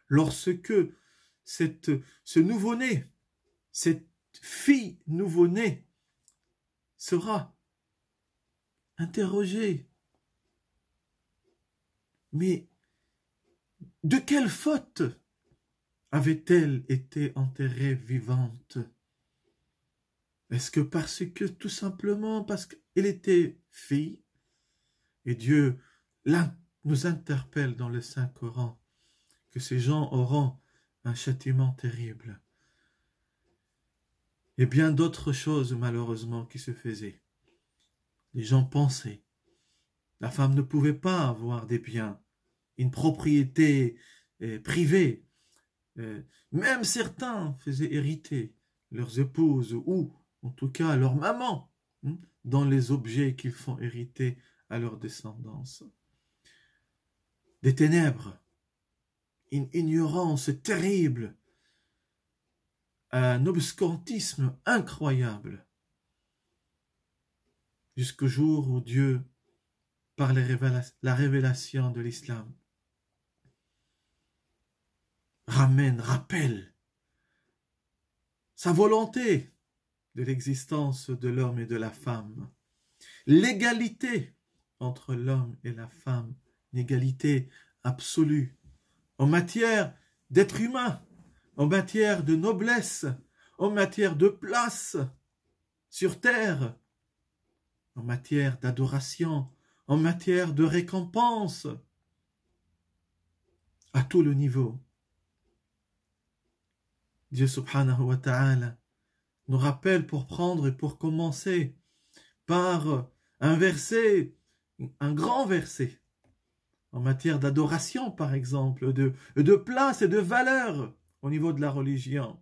Lorsque ce nouveau-né, cette fille nouveau-née sera interrogée. Mais de quelle faute avait-elle été enterrée vivante? Est-ce que parce que tout simplement parce qu'elle était fille? Et Dieu là nous interpelle dans le Saint-Coran que ces gens auront un châtiment terrible. Et bien d'autres choses malheureusement qui se faisaient. Les gens pensaient. La femme ne pouvait pas avoir des biens, une propriété privée. Même certains faisaient hériter leurs épouses ou en tout cas leur maman dans les objets qu'ils font hériter à leur descendance. Des ténèbres, une ignorance terrible, un obscurantisme incroyable, jusqu'au jour où Dieu, par la révélation de l'islam, rappelle sa volonté de l'existence de l'homme et de la femme, l'égalité entre l'homme et la femme, une égalité absolue en matière d'être humain, en matière de noblesse, en matière de place sur terre, en matière d'adoration, en matière de récompense, à tout le niveau. Dieu subhanahu wa ta'ala nous rappelle pour prendre et pour commencer par un verset, un grand verset, en matière d'adoration par exemple, de place et de valeur au niveau de la religion.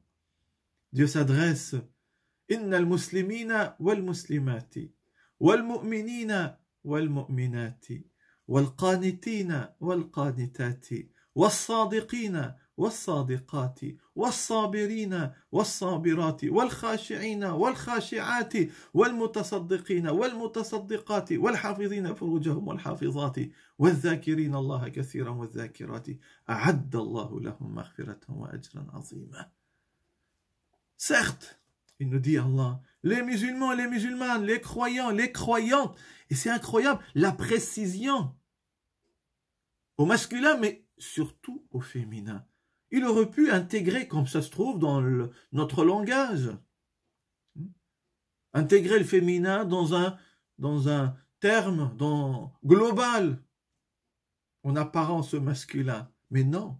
Dieu s'adresse « Innal muslimina wal muslimati, wal mu'minina wal mu'minati, wal qanitina wal qanitati, والصادقين والصادقات والصابرين والصابرات والخاشعين والخاشعات والمتصدقين والمتصدقات والحافظين فروجهم والحافظات والذاكرين الله كثيرا والذاكرات أعد الله لهم مغفرة وأجرا عظيما. Certes, il nous dit Allah, les musulmans, les musulmanes, les croyants, les croyantes, et c'est incroyable, la précision au masculin, mais surtout au féminin. Il aurait pu intégrer, comme ça se trouve dans notre langage, intégrer le féminin dans un terme global, en apparence masculin. Mais non,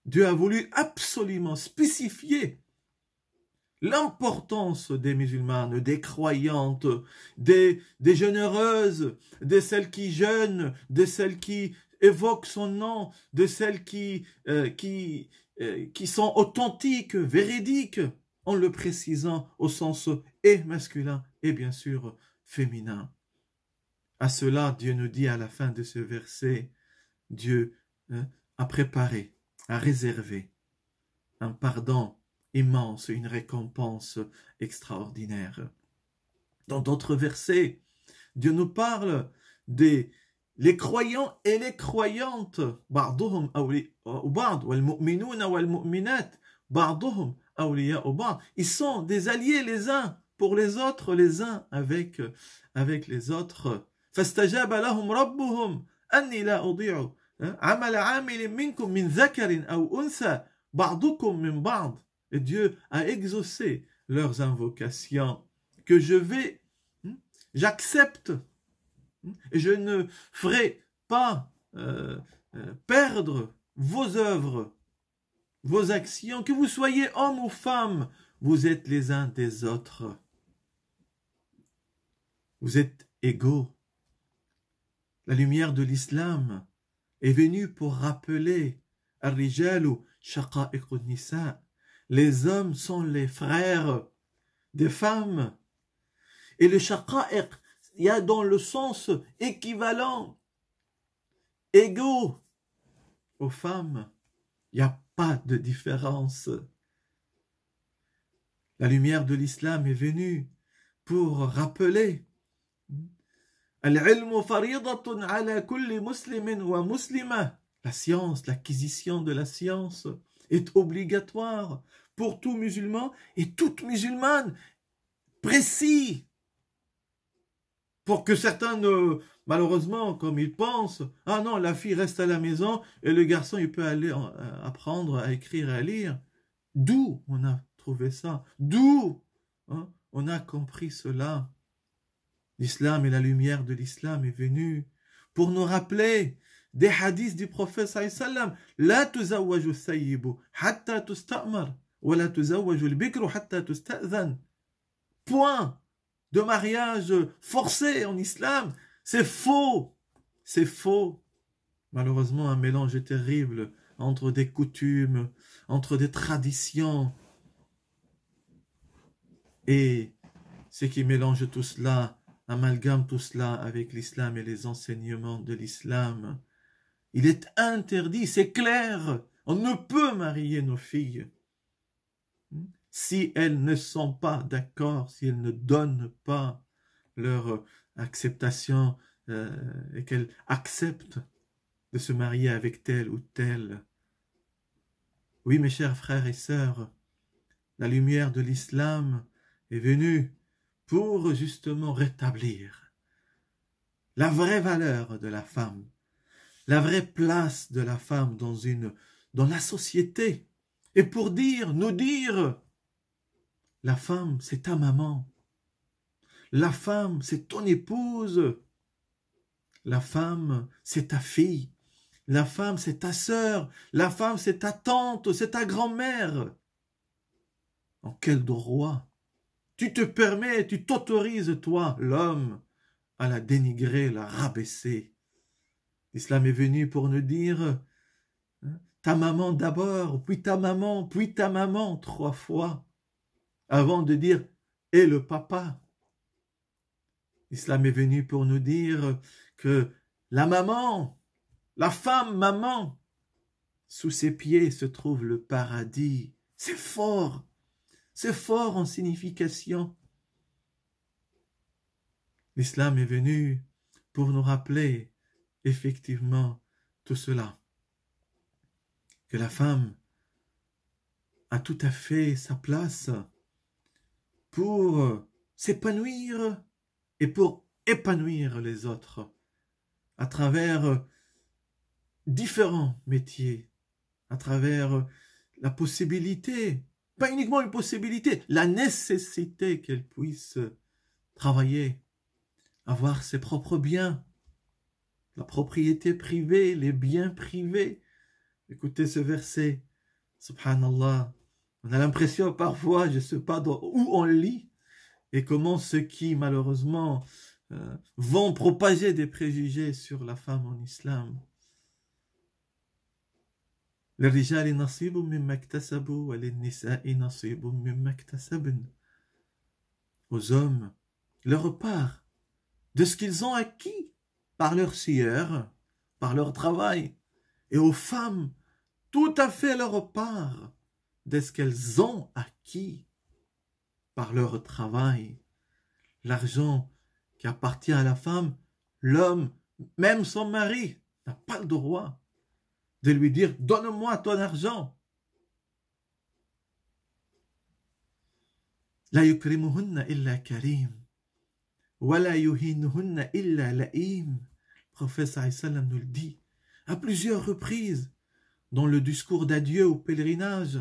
Dieu a voulu absolument spécifier l'importance des musulmanes, des croyantes, des généreuses, de celles qui jeûnent, de celles qui évoquent son nom, de celles qui sont authentiques, véridiques, en le précisant au sens et masculin et bien sûr féminin. À cela, Dieu nous dit à la fin de ce verset, Dieu a préparé, a réservé un pardon immense, une récompense extraordinaire. Dans d'autres versets, Dieu nous parle des croyants et les croyantes. بعضهم أولياء بعض والمؤمنون والمؤمنات بعضهم أولياء بعض. Ils sont des alliés les uns pour les autres, les uns avec les autres. فاستجاب لهم ربهم أني لا أضيع عمل عامل منكم من ذكر أو أنثى بعضكم من بعض. Et Dieu a exaucé leurs invocations, que j'accepte, et je ne ferai pas perdre vos œuvres, vos actions, que vous soyez hommes ou femmes, vous êtes les uns des autres. Vous êtes égaux. La lumière de l'islam est venue pour rappeler Ar-rijalu shaqa'iqun nisa. Les hommes sont les frères des femmes. Et le shaqa'iq, il y a dans le sens équivalent, égaux aux femmes. Il n'y a pas de différence. La lumière de l'islam est venue pour rappeler Al-ilmu faridatun ala kulli muslimin wa muslima. La science, l'acquisition de la science est obligatoire pour tout musulman et toute musulmane, précis, pour que certains malheureusement, comme ils pensent, ah non, la fille reste à la maison et le garçon, il peut aller apprendre à écrire et à lire. D'où on a trouvé ça? D'où on a compris cela? L'islam et la lumière de l'islam est venue pour nous rappeler des hadiths du prophète sallam. La tuzawwaju sayyibu hatta tusta'mar wa la tuzawwaju al-bikru hatta tusta'zan. Point de mariage forcé en islam, c'est faux. C'est faux. Malheureusement, un mélange terrible entre des coutumes, entre des traditions. Et ce qui mélange tout cela, amalgame tout cela avec l'islam et les enseignements de l'islam. Il est interdit, c'est clair, on ne peut marier nos filles si elles ne sont pas d'accord, si elles ne donnent pas leur acceptation et qu'elles acceptent de se marier avec tel ou tel. Oui, mes chers frères et sœurs, la lumière de l'islam est venue pour justement rétablir la vraie valeur de la femme, la vraie place de la femme dans la société, et pour nous dire, la femme c'est ta maman, la femme c'est ton épouse, la femme c'est ta fille, la femme c'est ta sœur, la femme c'est ta tante, c'est ta grand-mère. En quel droit tu te permets, tu t'autorises, toi, l'homme, à la dénigrer, la rabaisser? L'islam est venu pour nous dire ta maman d'abord, puis ta maman, 3 fois, avant de dire et le papa. L'islam est venu pour nous dire que la maman, la femme maman, Sous ses pieds se trouve le paradis. C'est fort en signification. L'islam est venu pour nous rappeler effectivement tout cela. Que la femme a tout à fait sa place pour s'épanouir et pour épanouir les autres à travers différents métiers, à travers la possibilité, pas uniquement une possibilité, la nécessité qu'elle puisse travailler, avoir ses propres biens, la propriété privée, les biens privés. Écoutez ce verset, subhanallah, on a l'impression parfois, je ne sais pas où on lit, et comment ceux qui malheureusement vont propager des préjugés sur la femme en islam. للرجال نصيب مما اكتسبوا وللنساء نصيب مما اكتسبن. Aux hommes, leur part de ce qu'ils ont acquis par leur sueur, par leur travail, et aux femmes, tout à fait leur part de ce qu'elles ont acquis par leur travail. L'argent qui appartient à la femme, l'homme, même son mari, n'a pas le droit de lui dire « Donne-moi ton argent ». « La yukrimuhunna illa karim, wa la yuhinuhunna illa la'im ». Le prophète sallallahu alayhi wa sallam nous le dit à plusieurs reprises dans le discours d'adieu au pèlerinage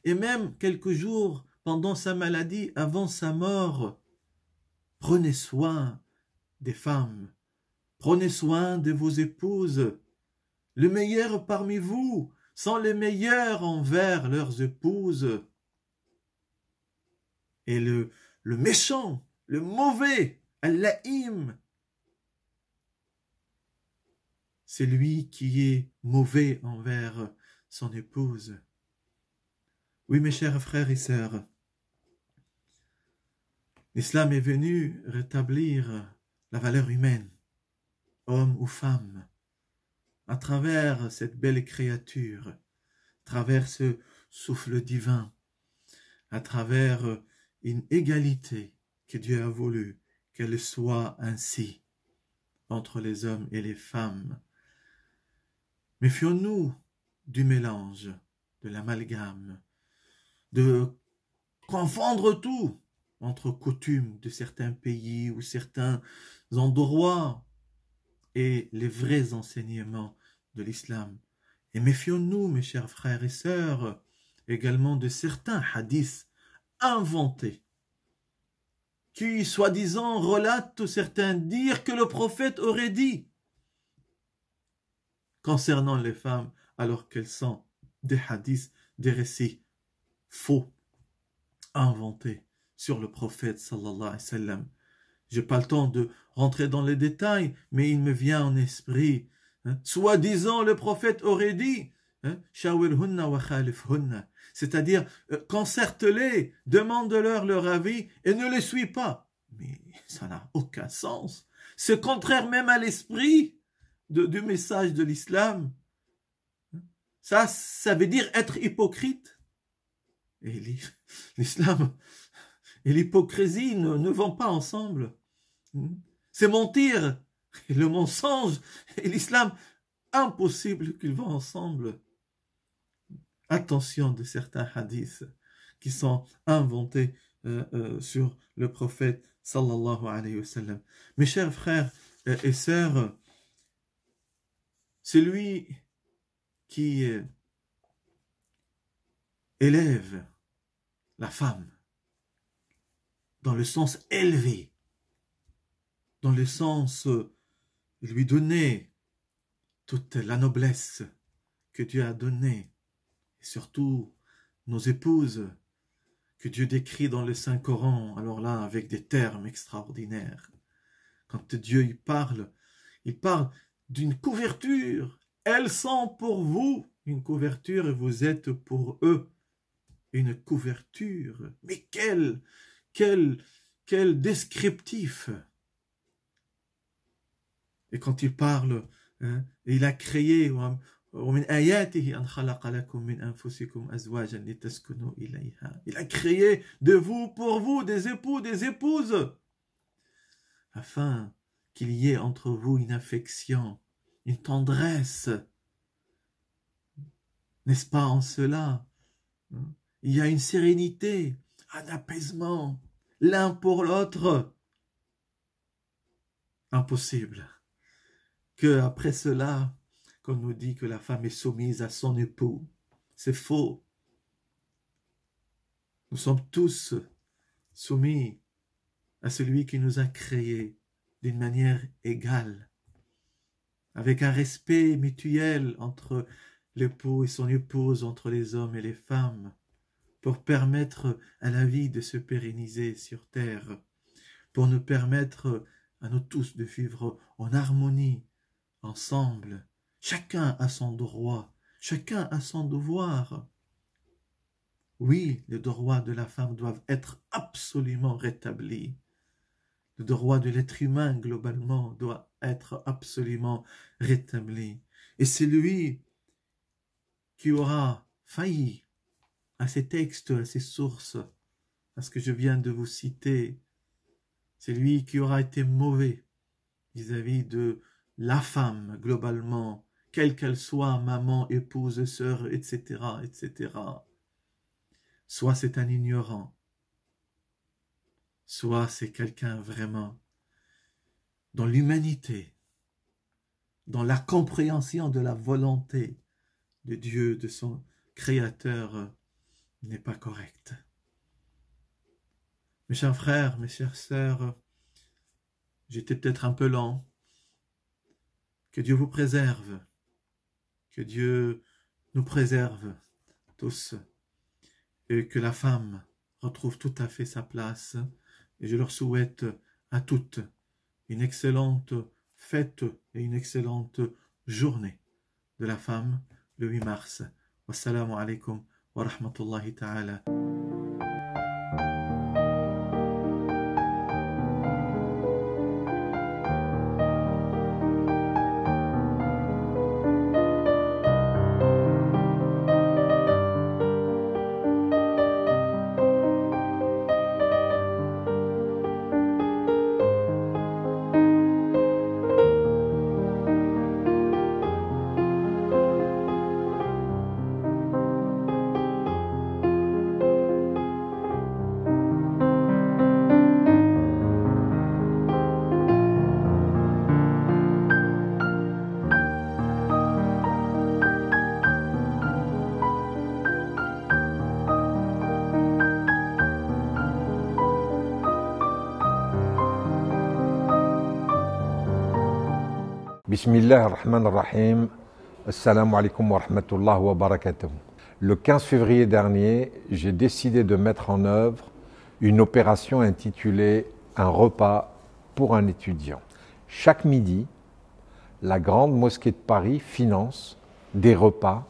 et même quelques jours pendant sa maladie, avant sa mort. Prenez soin des femmes, prenez soin de vos épouses. Le meilleur parmi vous sont les meilleurs envers leurs épouses. Et le méchant, le mauvais, al-la'im, c'est lui qui est mauvais envers son épouse. Oui, mes chers frères et sœurs, l'islam est venu rétablir la valeur humaine, homme ou femme, à travers cette belle créature, à travers ce souffle divin, à travers une égalité que Dieu a voulu qu'elle soit ainsi entre les hommes et les femmes. Méfions-nous du mélange, de l'amalgame, de confondre tout entre coutumes de certains pays ou certains endroits et les vrais enseignements de l'islam. Et méfions-nous, mes chers frères et sœurs, également de certains hadiths inventés qui, soi-disant, relatent certains dires que le prophète aurait dit concernant les femmes, alors qu'elles sont des hadiths, des récits faux, inventés sur le prophète sallallahu alayhi wa sallam. Je n'ai pas le temps de rentrer dans les détails, mais il me vient en esprit, soi-disant le prophète aurait dit, shawirhunna wa khalifhunna, c'est-à-dire concerte-les, demande-leur leur avis et ne les suis pas. Mais ça n'a aucun sens. C'est contraire même à l'esprit du message de l'islam. Ça veut dire être hypocrite. Et l'islam et l'hypocrisie ne vont pas ensemble. C'est mentir. Et le mensonge et l'islam, impossible qu'ils vont ensemble. Attention de certains hadiths qui sont inventés sur le prophète sallallahu alayhi wa sallam. Mes chers frères et sœurs, celui qui élève la femme dans le sens élevé, dans le sens lui donner toute la noblesse que Dieu a donnée, et surtout nos épouses que Dieu décrit dans le Saint-Coran, alors là avec des termes extraordinaires. Quand Dieu il parle d'une couverture. Elles sont pour vous une couverture et vous êtes pour eux une couverture. Mais quel descriptif! Et quand il parle, il a créé ومن آياته أن خلق لكم من أنفسكم أزواجا لتسكنوا إليها. Il a créé de vous, pour vous, des époux, des épouses, afin qu'il y ait entre vous une affection, une tendresse. N'est-ce pas en cela? Il y a une sérénité, un apaisement, l'un pour l'autre. Impossible que après cela, qu'on nous dit que la femme est soumise à son époux. C'est faux. Nous sommes tous soumis à celui qui nous a créés d'une manière égale, avec un respect mutuel entre l'époux et son épouse, entre les hommes et les femmes, pour permettre à la vie de se pérenniser sur terre, pour nous permettre à nous tous de vivre en harmonie, ensemble. Chacun a son droit, chacun a son devoir. Oui, les droits de la femme doivent être absolument rétablis. Le droit de l'être humain, globalement, doit être absolument rétabli. Et c'est lui qui aura failli à ces textes, à ces sources, à ce que je viens de vous citer. C'est lui qui aura été mauvais vis-à-vis de la femme, globalement, quelle qu'elle soit, maman, épouse, sœur, etc., etc. Soit c'est un ignorant, soit c'est quelqu'un vraiment dans l'humanité, dans la compréhension de la volonté de Dieu, de son Créateur, n'est pas correct. Mes chers frères, mes chères sœurs, j'étais peut-être un peu lent. Que Dieu vous préserve, que Dieu nous préserve tous, et que la femme retrouve tout à fait sa place. Et je leur souhaite à toutes une excellente fête et une excellente journée de la femme le 8 mars. Wassalamu alaikum wa rahmatullahi ta'ala. Bismillah ar-Rahman ar-Rahim. Assalamu alaikum wa rahmatullahi wa barakatuh. Le 15 février dernier, j'ai décidé de mettre en œuvre une opération intitulée Un repas pour un étudiant. Chaque midi, la Grande Mosquée de Paris finance des repas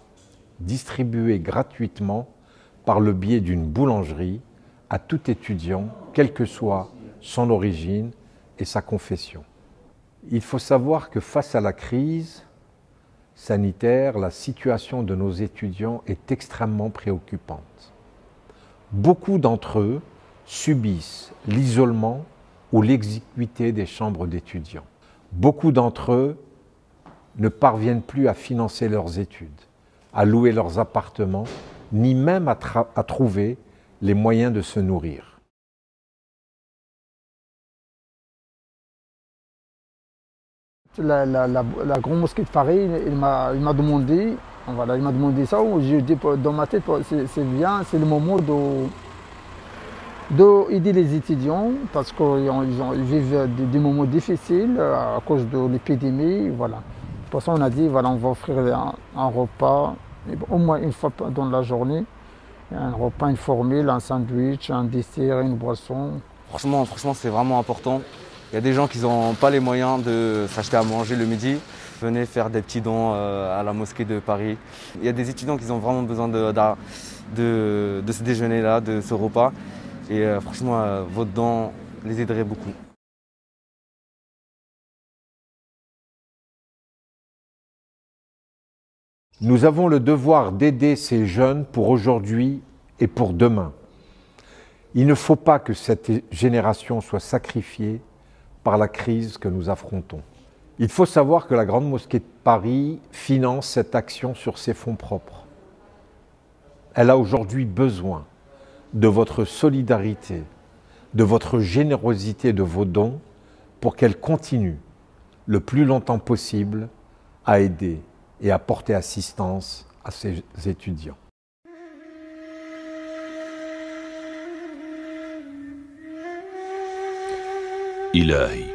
distribués gratuitement par le biais d'une boulangerie à tout étudiant, quelle que soit son origine et sa confession. Il faut savoir que face à la crise sanitaire, la situation de nos étudiants est extrêmement préoccupante. Beaucoup d'entre eux subissent l'isolement ou l'exiguïté des chambres d'étudiants. Beaucoup d'entre eux ne parviennent plus à financer leurs études, à louer leurs appartements, ni même à trouver les moyens de se nourrir. La Grande Mosquée de Paris, il m'a demandé, voilà, il m'a demandé ça. J'ai dit dans ma tête, c'est bien, c'est le moment d'aider les étudiants parce qu'ils vivent des moments difficiles à cause de l'épidémie. Voilà. Pour ça, on a dit, voilà, on va offrir un repas, au moins une fois dans la journée, un repas, une formule, un sandwich, un dessert, une boisson. Franchement, c'est vraiment important. Il y a des gens qui n'ont pas les moyens de s'acheter à manger le midi. Venez faire des petits dons à la mosquée de Paris. Il y a des étudiants qui ont vraiment besoin de ce déjeuner-là, de ce repas. Et franchement, votre don les aiderait beaucoup. Nous avons le devoir d'aider ces jeunes pour aujourd'hui et pour demain. Il ne faut pas que cette génération soit sacrifiée par la crise que nous affrontons. Il faut savoir que la Grande Mosquée de Paris finance cette action sur ses fonds propres. Elle a aujourd'hui besoin de votre solidarité, de votre générosité, de vos dons, pour qu'elle continue le plus longtemps possible à aider et à porter assistance à ses étudiants. إلهي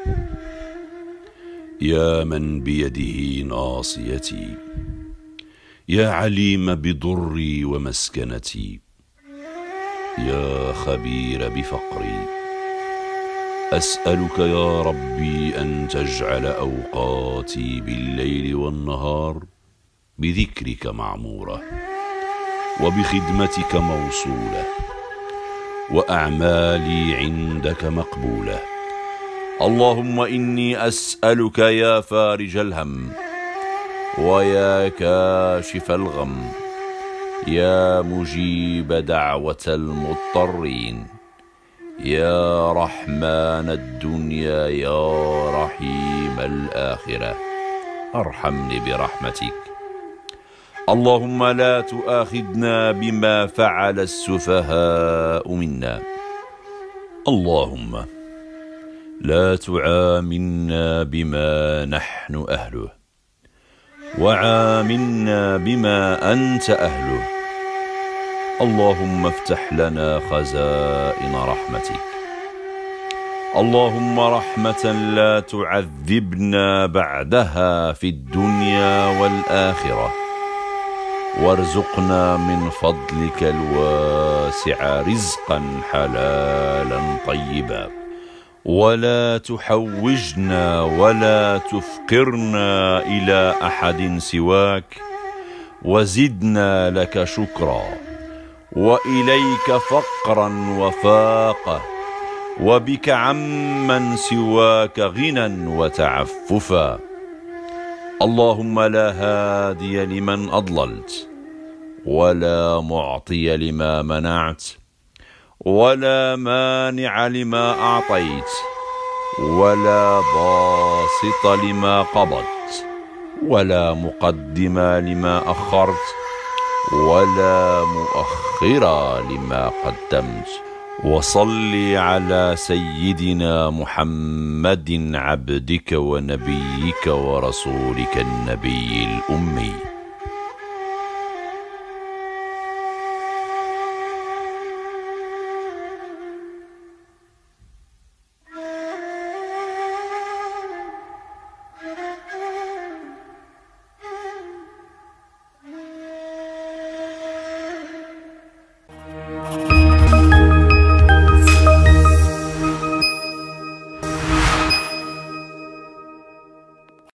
يا من بيده ناصيتي يا عليم بضري ومسكنتي يا خبير بفقري أسألك يا ربي أن تجعل أوقاتي بالليل والنهار بذكرك معمورة وبخدمتك موصولة وأعمالي عندك مقبولة. اللهم إني أسألك يا فارج الهم ويا كاشف الغم يا مجيب دعوة المضطرين يا رحمن الدنيا يا رحيم الآخرة ارحمني برحمتك. اللهم لا تؤاخذنا بما فعل السفهاء منا. اللهم لا تعاملنا بما نحن أهله وعاملنا بما أنت أهله. اللهم افتح لنا خزائن رحمتك. اللهم رحمة لا تعذبنا بعدها في الدنيا والآخرة، وارزقنا من فضلك الواسع رزقا حلالا طيبا، ولا تحوجنا ولا تفقرنا إلى أحد سواك، وزدنا لك شكرا وإليك فقرا وفاقة، وبك عمن سواك غنى وتعففا. اللهم لا هادي لمن أضللت ولا معطي لما منعت ولا مانع لما أعطيت ولا باسط لما قبضت ولا مقدم لما أخرت ولا مؤخر لما قدمت. وصل على سيدنا محمد عبدك ونبيك ورسولك النبي الأمي